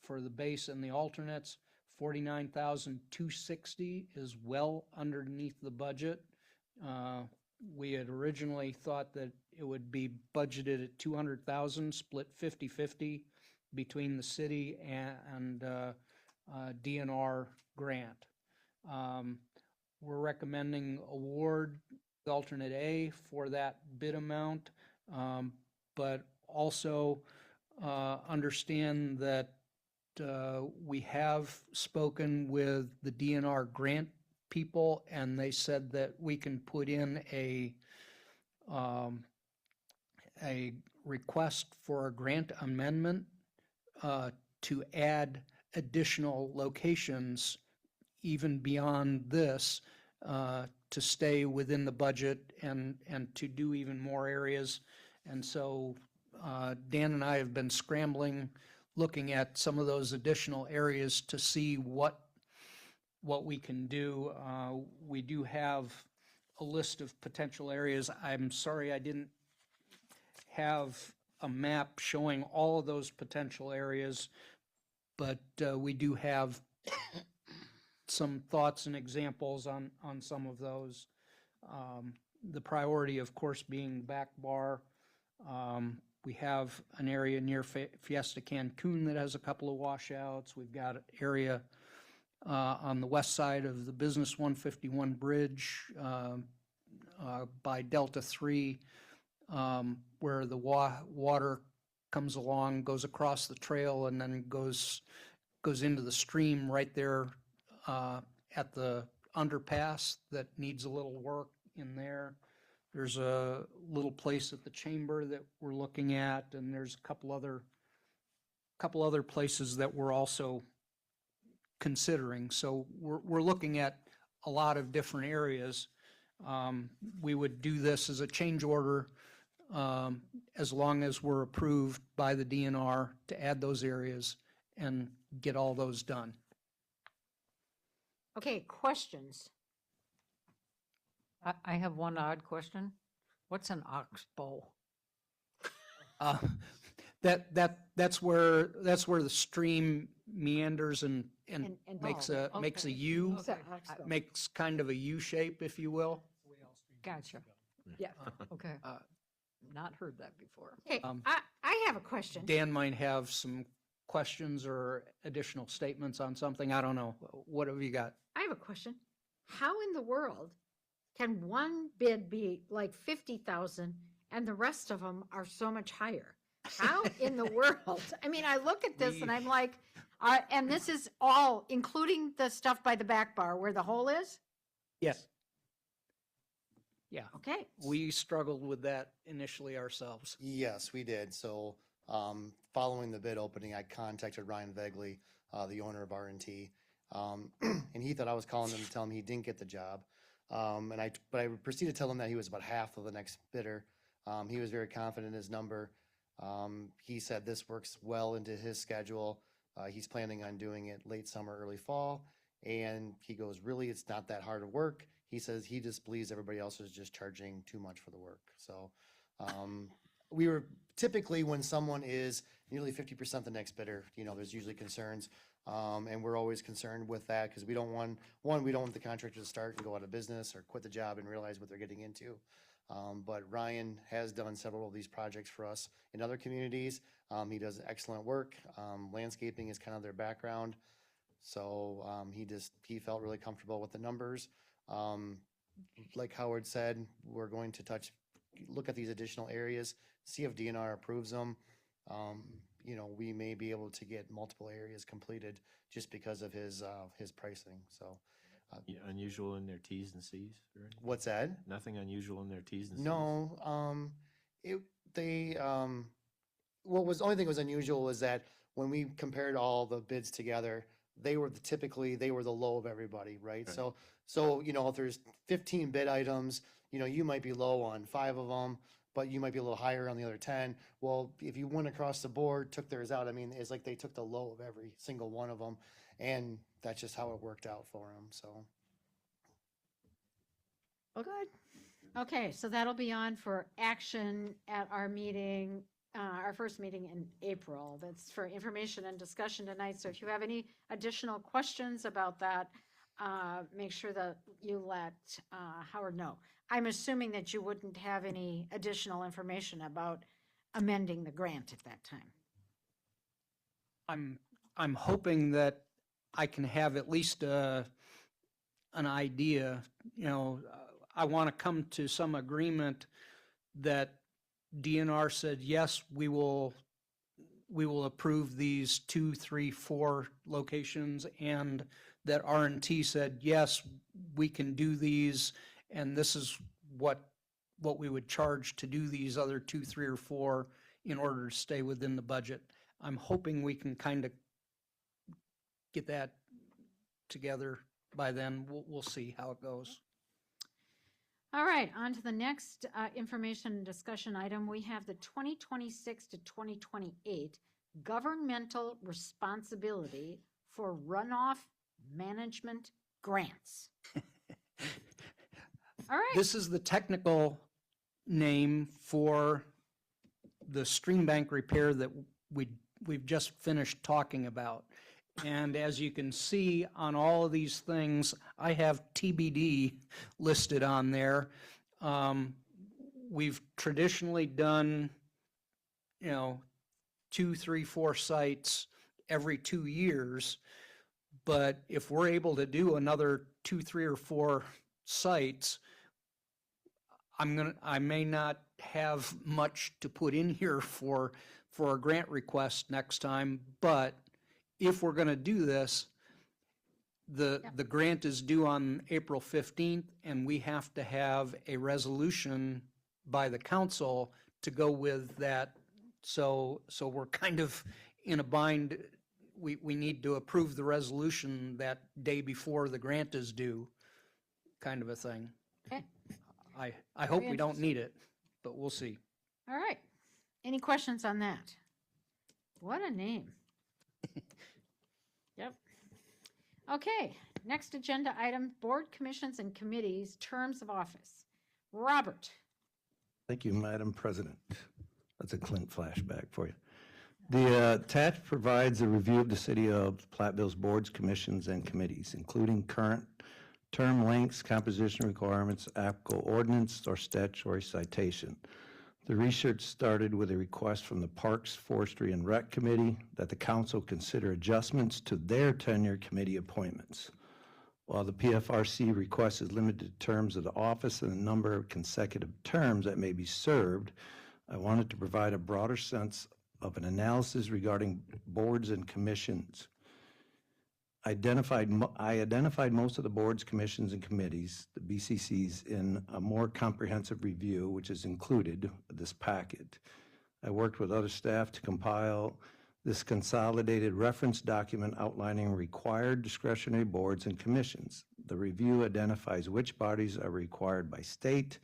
Speaker 4: for the base and the alternates, $49,260 is well underneath the budget. We had originally thought that it would be budgeted at $200,000, split 50-50 between the city and DNR grant. We're recommending award the alternate A for that bid amount, but also understand that we have spoken with the DNR grant people, and they said that we can put in a request for a grant amendment to add additional locations even beyond this, to stay within the budget and to do even more areas. And so Dan and I have been scrambling, looking at some of those additional areas to see what we can do. We do have a list of potential areas. I'm sorry I didn't have a map showing all of those potential areas, but we do have some thoughts and examples on some of those. The priority, of course, being back bar. We have an area near Fiesta Cancun that has a couple of washouts. We've got an area on the west side of the Business 151 bridge by Delta 3, where the water comes along, goes across the trail, and then goes into the stream right there at the underpass that needs a little work in there. There's a little place at the chamber that we're looking at, and there's a couple other places that we're also considering. So we're looking at a lot of different areas. We would do this as a change order as long as we're approved by the DNR to add those areas and get all those done.
Speaker 1: Okay, questions?
Speaker 15: I have one odd question. What's an oxbow?
Speaker 4: That's where the stream meanders and makes a U, makes kind of a U shape, if you will.
Speaker 15: Gotcha. Yeah, okay. Not heard that before.
Speaker 1: Okay, I have a question.
Speaker 4: Dan might have some questions or additional statements on something. I don't know. What have you got?
Speaker 1: I have a question. How in the world can one bid be like 50,000 and the rest of them are so much higher? How in the world? I mean, I look at this and I'm like, and this is all including the stuff by the back bar where the hole is?
Speaker 4: Yes. Yeah.
Speaker 1: Okay.
Speaker 4: We struggled with that initially ourselves.
Speaker 19: Yes, we did. So following the bid opening, I contacted Ryan Vegley, the owner of R&T, and he thought I was calling him to tell him he didn't get the job. But I proceeded to tell him that he was about half of the next bidder. He was very confident in his number. He said this works well into his schedule. He's planning on doing it late summer, early fall. And he goes, really, it's not that hard of work. He says he just believes everybody else is just charging too much for the work. So we were typically, when someone is nearly 50% the next bidder. You know, there's usually concerns. And we're always concerned with that because we don't want, we don't want the contractor to start and go out of business or quit the job and realize what they're getting into. But Ryan has done several of these projects for us in other communities. He does excellent work. Landscaping is kind of their background. So he felt really comfortable with the numbers. Like Howard said, we're going to look at these additional areas, see if DNR approves them. You know, we may be able to get multiple areas completed just because of his pricing. So,
Speaker 7: unusual in their T's and C's? Or anything?
Speaker 19: What's that?
Speaker 7: Nothing unusual in their T's and C's?
Speaker 19: No. What was the only thing that was unusual was that when we compared all the bids together, they were the low of everybody, right?
Speaker 7: Right.
Speaker 19: So you know, if there's 15 bid items, you know, you might be low on 5 of them, but you might be a little higher on the other 10. Well, if you went across the board, took theirs out, I mean, it's like they took the low of every single one of them, and that's just how it worked out for them. So.
Speaker 1: Well, good. Okay, so that'll be on for action at our meeting, our first meeting in April. That's for information and discussion tonight. So if you have any additional questions about that, make sure that you let Howard know. I'm assuming that you wouldn't have any additional information about amending the grant at that time.
Speaker 4: I'm hoping that I can have at least an idea. You know, I want to come to some agreement that DNR said, yes, we will approve these 2, 3, 4 locations, and that R&T said, yes, we can do these, and this is what we would charge to do these other 2, 3, or 4 in order to stay within the budget. I'm hoping we can kind of get that together by then. We'll see how it goes.
Speaker 1: All right, on to the next information and discussion item. We have the 2026 to 2028 governmental responsibility for runoff management grants. All right.
Speaker 4: This is the technical name for the stream bank repair that we've just finished talking about. And as you can see on all of these things, I have TBD listed on there. We've traditionally done, 2, 3, 4 sites every 2 years. But if we're able to do another 2, 3, or 4 sites, I may not have much to put in here for a grant request next time, but if we're going to do this, the grant is due on April 15th, and we have to have a resolution by the council to go with that. So we're kind of in a bind. We need to approve the resolution that day before the grant is due, kind of a thing.
Speaker 1: Okay.
Speaker 4: I hope we don't need it, but we'll see.
Speaker 1: All right. Any questions on that? What a name. Yep. Okay, next agenda item, board commissions and committees, terms of office. Robert.
Speaker 13: Thank you, Madam President. That's a Clint flashback for you. The attached provides a review of the City of Platteville's boards, commissions, and committees, including current term lengths, composition requirements, applicable ordinance, or statutory citation. The research started with a request from the Parks, Forestry, and Rec Committee that the council consider adjustments to their tenure committee appointments. While the PFRC request is limited to terms of the office and the number of consecutive terms that may be served, I wanted to provide a broader sense of an analysis regarding boards and commissions. I identified most of the boards, commissions, and committees, the BCCs, in a more comprehensive review, which is included in this packet. I worked with other staff to compile this consolidated reference document outlining required discretionary boards and commissions. The review identifies which bodies are required by state,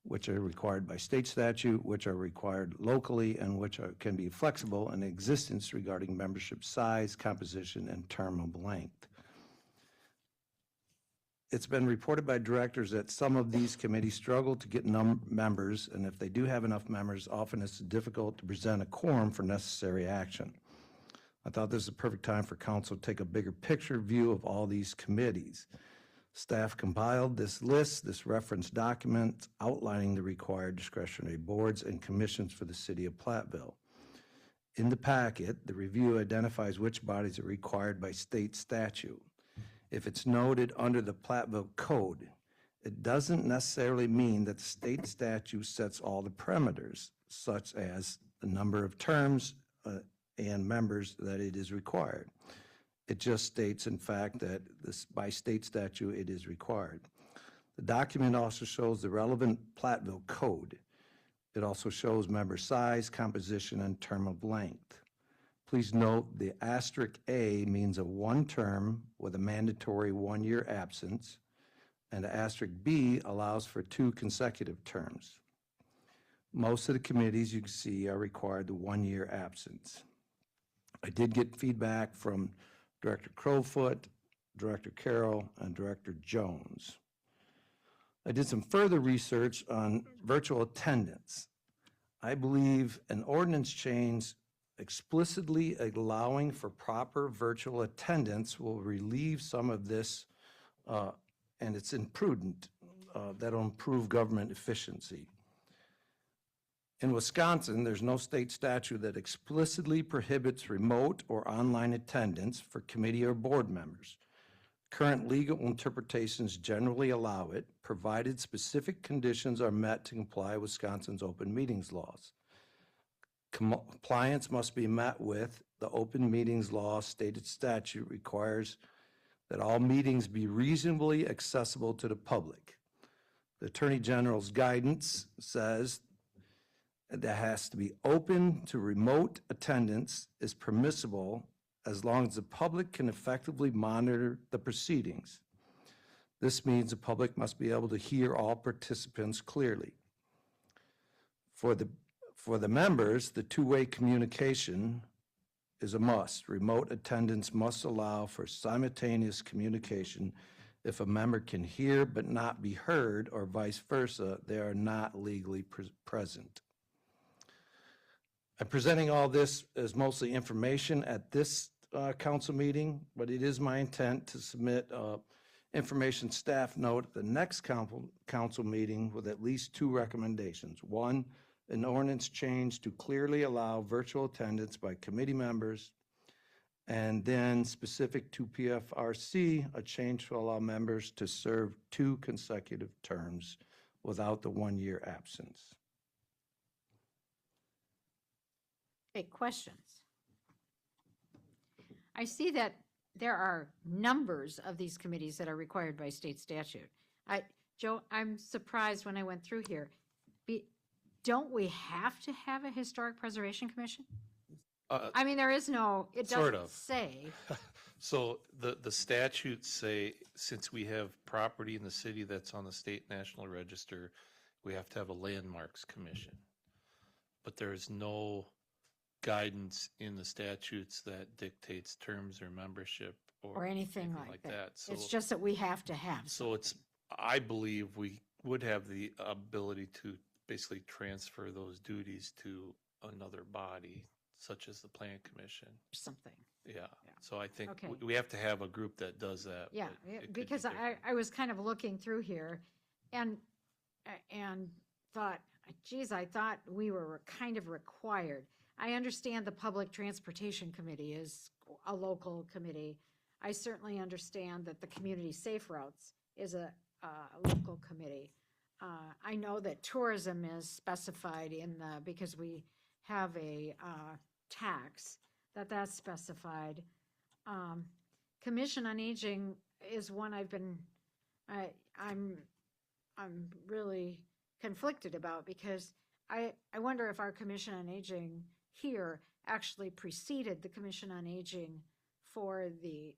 Speaker 13: which are required by state statute, which are required locally, and which can be flexible in existence regarding membership size, composition, and term of length. It's been reported by directors that some of these committees struggle to get members, and if they do have enough members, often it's difficult to present a quorum for necessary action. I thought this is a perfect time for council to take a bigger picture view of all these committees. Staff compiled this list, this reference document outlining the required discretionary boards and commissions for the city of Platteville. In the packet, the review identifies which bodies are required by state statute. If it's noted under the Platteville Code, it doesn't necessarily mean that the state statute sets all the parameters, such as the number of terms and members that it is required. It just states, in fact, that this, by state statute, it is required. The document also shows the relevant Platteville Code. It also shows member size, composition, and term of length. Please note the asterisk A means a one term with a mandatory 1 year absence, and the asterisk B allows for 2 consecutive terms. Most of the committees you can see are required the 1 year absence. I did get feedback from Director Crowfoot, Director Carroll, and Director Jones. I did some further research on virtual attendance. I believe an ordinance change explicitly allowing for proper virtual attendance will relieve some of this, and it's imprudent. That'll improve government efficiency. In Wisconsin, there's no state statute that explicitly prohibits remote or online attendance for committee or board members. Current legal interpretations generally allow it, provided specific conditions are met to comply with Wisconsin's open meetings laws. Compliance must be met with the open meetings law. Stated statute requires that all meetings be reasonably accessible to the public. The Attorney General's guidance says that has to be open to remote attendance is permissible as long as the public can effectively monitor the proceedings. This means the public must be able to hear all participants clearly. For the members, the two-way communication is a must. Remote attendance must allow for simultaneous communication. If a member can hear but not be heard, or vice versa, they are not legally present. I'm presenting all this as mostly information at this council meeting, but it is my intent to submit information staff note at the next council meeting with at least 2 recommendations. 1, an ordinance change to clearly allow virtual attendance by committee members, and then specific to PFRC, a change to allow members to serve 2 consecutive terms without the 1 year absence.
Speaker 1: Okay, questions? I see that there are numbers of these committees that are required by state statute. Joe, I'm surprised when I went through here. Don't we have to have a historic preservation commission? I mean, there is no, it
Speaker 16: Sort
Speaker 1: doesn't
Speaker 16: of.
Speaker 1: say.
Speaker 16: So the statutes say, since we have property in the city that's on the state national register, we have to have a landmarks commission. But there is no guidance in the statutes that dictates terms or membership
Speaker 1: Or anything like that.
Speaker 16: So
Speaker 1: It's just that we have to have.
Speaker 16: So it's, I believe we would have the ability to basically transfer those duties to another body, such as the Plan Commission.
Speaker 1: Something.
Speaker 16: Yeah. So I think
Speaker 1: Okay.
Speaker 16: we have to have a group that does that.
Speaker 1: Yeah,
Speaker 16: but it could be
Speaker 1: because I was kind of looking through here and thought, geez, I thought we were kind of required. I understand the Public Transportation Committee is a local committee. I certainly understand that the Community Safe Routes is a local committee. I know that tourism is specified in the, because we have a tax, that's specified. Commission on Aging is one I've been, I'm really conflicted about, because I wonder if our Commission on Aging here actually preceded the Commission on Aging for the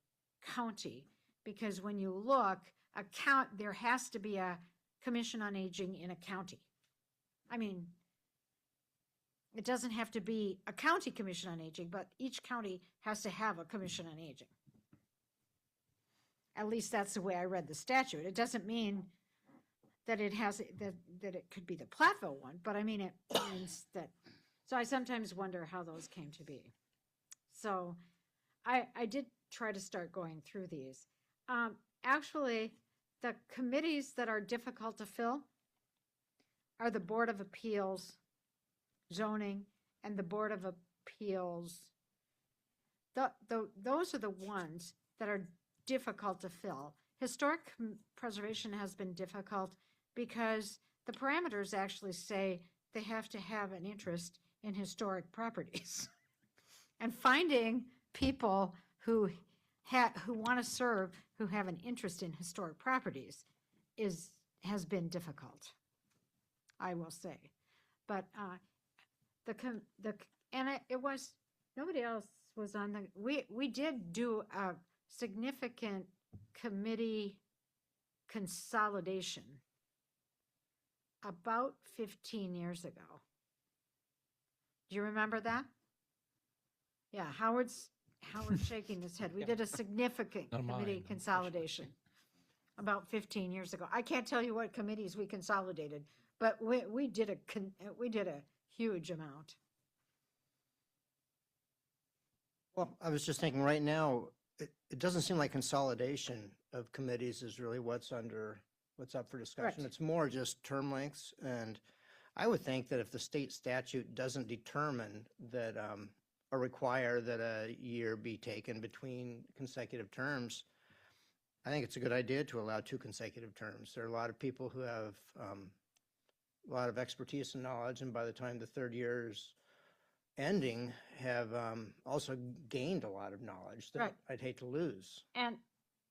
Speaker 1: county, because when you look, there has to be a Commission on Aging in a county. I mean, it doesn't have to be a county Commission on Aging, but each county has to have a Commission on Aging. At least that's the way I read the statute. It doesn't mean that it has, that it could be the Platteville one, but I mean, it means that, so I sometimes wonder how those came to be. So I did try to start going through these. Actually, the committees that are difficult to fill are the Board of Appeals, zoning, and the Board of Appeals. Those are the ones that are difficult to fill. Historic preservation has been difficult because the parameters actually say they have to have an interest in historic properties. And finding people who want to serve, who have an interest in historic properties has been difficult, I will say. But it was, nobody else was on the, we did do a significant committee consolidation about 15 years ago. Do you remember that? Yeah, Howard's shaking his head. We did a significant
Speaker 9: Not mine,
Speaker 1: committee consolidation about 15 years ago. I can't tell you what committees we consolidated, but we did a huge amount.
Speaker 8: Well, I was just thinking right now, it doesn't seem like consolidation of committees is really what's up for discussion.
Speaker 1: Correct.
Speaker 8: It's more just term lengths. And I would think that if the state statute doesn't determine that, or require that a year be taken between consecutive terms, I think it's a good idea to allow 2 consecutive terms. There are a lot of people who have a lot of expertise and knowledge, and by the time the 3rd year's ending, have also gained a lot of knowledge that
Speaker 1: Right.
Speaker 8: I'd hate to lose.
Speaker 1: And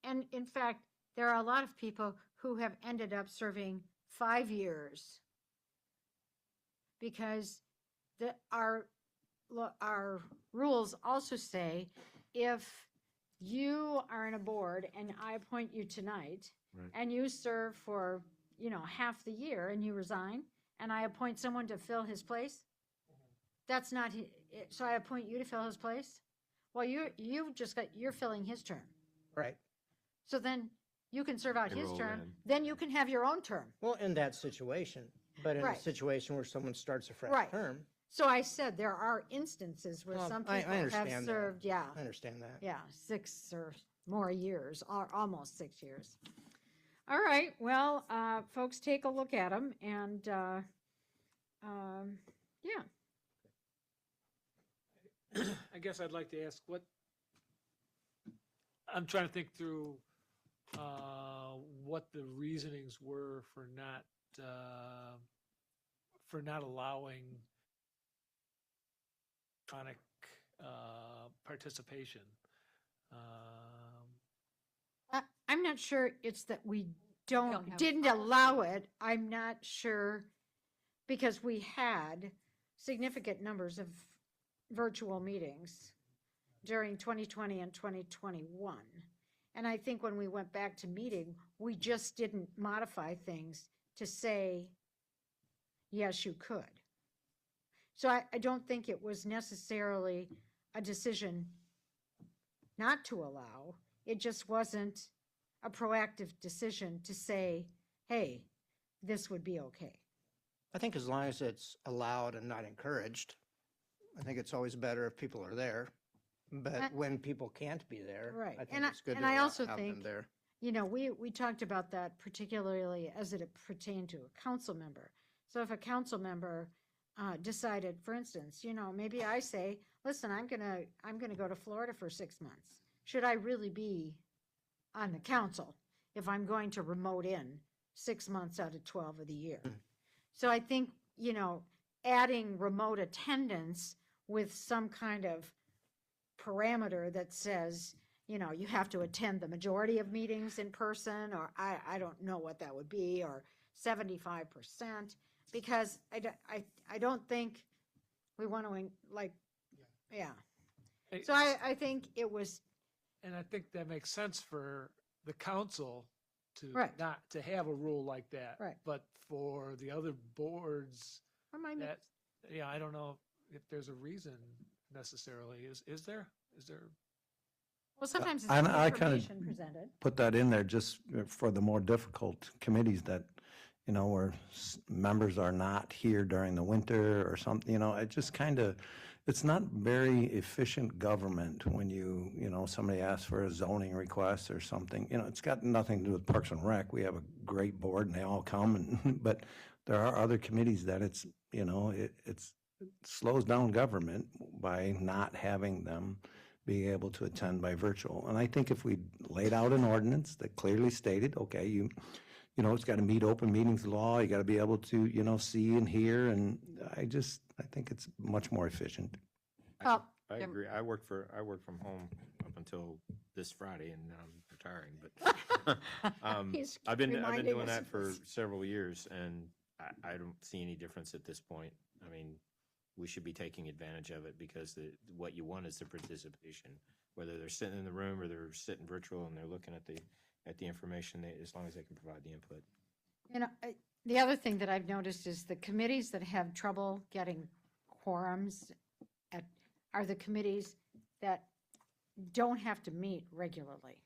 Speaker 1: in fact, there are a lot of people who have ended up serving 5 years because our rules also say if you are in a board and I appoint you tonight,
Speaker 7: Right.
Speaker 1: and you serve for, half the year and you resign, and I appoint someone to fill his place, that's not, so I appoint you to fill his place? Well, you're filling his term.
Speaker 8: Right.
Speaker 1: So then you can serve out
Speaker 8: And
Speaker 1: his
Speaker 8: roll
Speaker 1: term,
Speaker 8: in.
Speaker 1: then you can have your own term.
Speaker 8: Well, in that situation, but in a
Speaker 1: Right.
Speaker 8: situation where someone starts a fresh
Speaker 1: Right.
Speaker 8: term.
Speaker 1: So I said there are instances where some
Speaker 8: I
Speaker 1: people have
Speaker 8: understand that.
Speaker 1: served,
Speaker 8: I understand that.
Speaker 1: yeah, 6 or more years, or almost 6 years. All right, well, folks, take a look at them, and yeah.
Speaker 9: I guess I'd like to ask I'm trying to think through what the reasonings were for not allowing electronic participation.
Speaker 1: I'm not sure it's that we
Speaker 15: don't have a
Speaker 1: didn't allow it. I'm not sure, because we had significant numbers of virtual meetings during 2020 and 2021. And I think when we went back to meeting, we just didn't modify things to say, yes, you could. So I don't think it was necessarily a decision not to allow. It just wasn't a proactive decision to say, hey, this would be okay.
Speaker 8: I think as long as it's allowed and not encouraged, I think it's always better if people are there. But when people can't be there,
Speaker 1: Right.
Speaker 8: I think
Speaker 1: And
Speaker 8: it's good
Speaker 1: and
Speaker 8: to
Speaker 1: I also
Speaker 8: have them
Speaker 1: think,
Speaker 8: there.
Speaker 1: we talked about that particularly as it pertained to a council member. So if a council member decided, for instance, maybe I say, listen, I'm gonna go to Florida for 6 months. Should I really be on the council if I'm going to remote in 6 months out of 12 of the year? So I think, adding remote attendance with some kind of parameter that says, you have to attend the majority of meetings in person, or I don't know what that would be, or 75%, because I don't think we want to, yeah. So I think it was.
Speaker 9: And I think that makes sense for the council to
Speaker 1: Right.
Speaker 9: not to have a rule like that.
Speaker 1: Right.
Speaker 9: But for the other boards, I don't know if there's a reason necessarily. Is there?
Speaker 1: Well, sometimes it's
Speaker 13: I kinda
Speaker 1: information presented.
Speaker 13: put that in there just for the more difficult committees that, where members are not here during the winter or something, it just it's not very efficient government when somebody asks for a zoning request or something. It's got nothing to do with Parks and Rec. We have a great board and they all come, but there are other committees that it slows down government by not having them be able to attend by virtual. And I think if we laid out an ordinance that clearly stated, okay, it's got to meet open meetings law, you got to be able to, see and hear, and I think it's much more efficient.
Speaker 1: Well,
Speaker 7: I agree. I work from home up until this Friday, and now I'm retiring. But
Speaker 1: He's
Speaker 7: I've been
Speaker 1: reminding
Speaker 7: doing
Speaker 1: us
Speaker 7: that
Speaker 1: of
Speaker 7: for
Speaker 1: this.
Speaker 7: several years, and I don't see any difference at this point. I mean, we should be taking advantage of it because what you want is the participation, whether they're sitting in the room or they're sitting virtual and they're looking at the information. As long as they can provide the input.
Speaker 1: The other thing that I've noticed is the committees that have trouble getting quorums are the committees that don't have to meet regularly.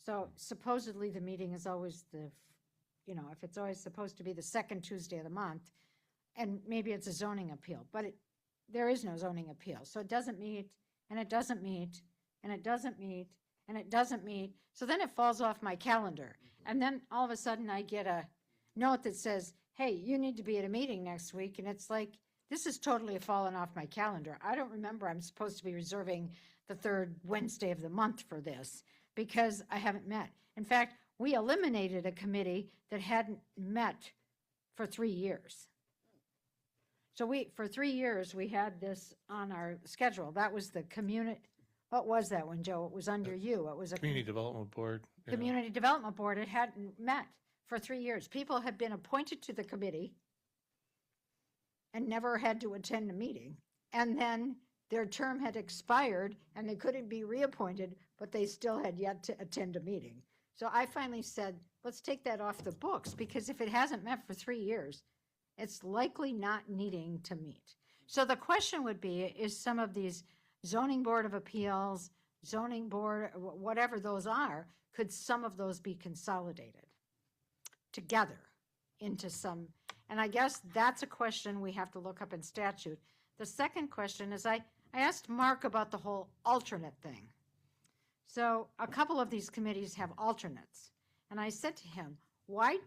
Speaker 1: So supposedly the meeting is always if it's always supposed to be the second Tuesday of the month, and maybe it's a zoning appeal, but there is no zoning appeal. So it doesn't meet, and it doesn't meet, and it doesn't meet, and it doesn't meet. So then it falls off my calendar. And then all of a sudden I get a note that says, hey, you need to be at a meeting next week. And it's like, this is totally fallen off my calendar. I don't remember I'm supposed to be reserving the third Wednesday of the month for this because I haven't met. In fact, we eliminated a committee that hadn't met for 3 years. So for 3 years, we had this on our schedule. That was the community. What was that one, Joe? It was under you. It was a
Speaker 16: Community Development Board. Yeah.
Speaker 1: Community Development Board. It hadn't met for 3 years. People had been appointed to the committee and never had to attend a meeting. And then their term had expired and they couldn't be reappointed, but they still had yet to attend a meeting. So I finally said, let's take that off the books because if it hasn't met for 3 years, it's likely not needing to meet. So the question would be, is some of these zoning board of appeals, zoning board, whatever those are, could some of those be consolidated together into some? And I guess that's a question we have to look up in statute. The second question is I asked Mark about the whole alternate thing. So a couple of these committees have alternates. And I said to him, why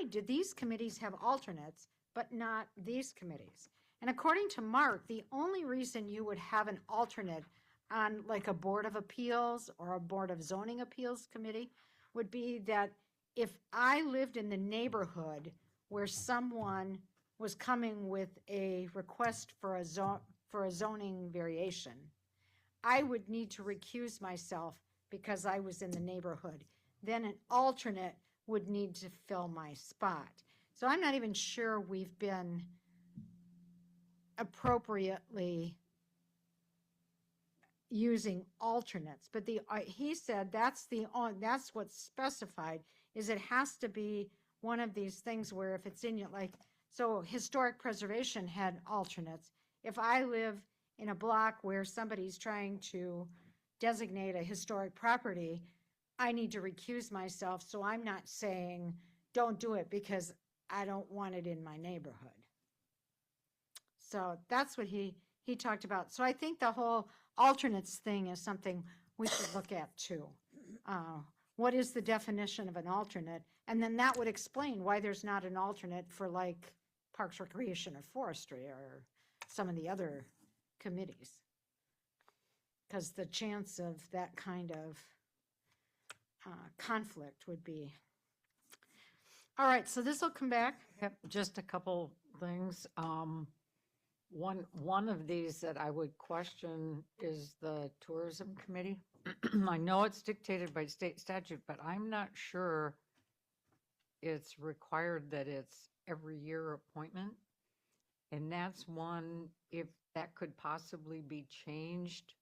Speaker 1: do these committees have alternates but not these committees? And according to Mark, the only reason you would have an alternate on like a board of appeals or a board of zoning appeals committee would be that if I lived in the neighborhood where someone was coming with a request for a zoning variation, I would need to recuse myself because I was in the neighborhood. Then an alternate would need to fill my spot. So I'm not even sure we've been appropriately using alternates, but he said that's what's specified is it has to be one of these things where if it's in so historic preservation had alternates. If I live in a block where somebody's trying to designate a historic property, I need to recuse myself. So I'm not saying don't do it because I don't want it in my neighborhood. So that's what he talked about. So I think the whole alternates thing is something we should look at too. What is the definition of an alternate? And then that would explain why there's not an alternate for like Parks, Recreation, or Forestry, or some of the other committees. Because the chance of that kind of conflict would be. All right, so this will come back.
Speaker 15: Yep, just a couple things. One of these that I would question is the Tourism Committee. I know it's dictated by state statute, but I'm not sure it's required that it's every year appointment. And that's one, if that could possibly be changed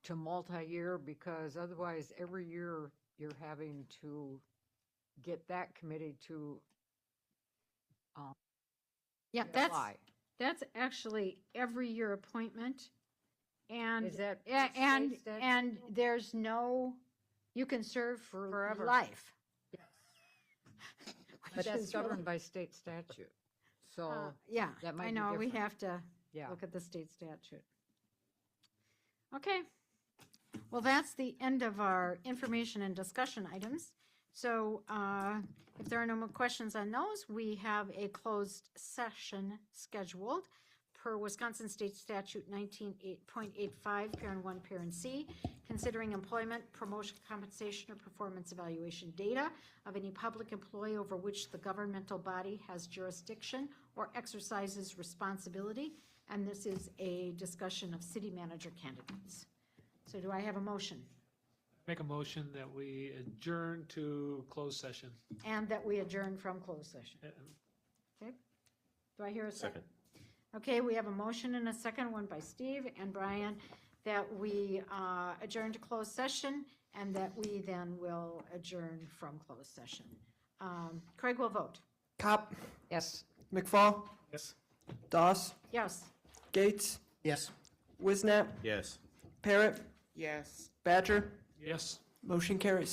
Speaker 15: to multi-year, because otherwise every year you're having to get that committee to
Speaker 1: Yeah,
Speaker 15: apply.
Speaker 1: that's actually every year appointment. And,
Speaker 15: Is that
Speaker 1: and,
Speaker 15: state statute?
Speaker 1: and there's no, you can serve for
Speaker 15: Forever.
Speaker 1: life.
Speaker 15: But
Speaker 1: which
Speaker 15: that's
Speaker 1: is really-
Speaker 15: governed by state statute. So,
Speaker 1: Yeah,
Speaker 15: that might
Speaker 1: I
Speaker 15: be
Speaker 1: know, we
Speaker 15: different.
Speaker 1: have to
Speaker 15: yeah.
Speaker 1: look at the state statute. Okay. Well, that's the end of our information and discussion items. So if there are no more questions on those, we have a closed session scheduled per Wisconsin State Statute 19.85, parent 1, parent C, considering employment, promotion, compensation, or performance evaluation data of any public employee over which the governmental body has jurisdiction or exercises responsibility. And this is a discussion of city manager candidates. So do I have a motion?
Speaker 9: Make a motion that we adjourn to closed session.
Speaker 1: And that we adjourn from closed session. Okay. Do I hear a second? Okay, we have a motion and a second, one by Steve and Brian, that we adjourn to closed session and that we then will adjourn from closed session. Craig will vote.
Speaker 2: Cop.
Speaker 15: Yes.
Speaker 2: McFall.
Speaker 9: Yes.
Speaker 2: Doss.
Speaker 1: Yes.
Speaker 2: Gates.
Speaker 8: Yes.
Speaker 2: Wisnat.
Speaker 7: Yes.
Speaker 2: Parrot.
Speaker 10: Yes.
Speaker 2: Badger.
Speaker 9: Yes.
Speaker 2: Motion carries.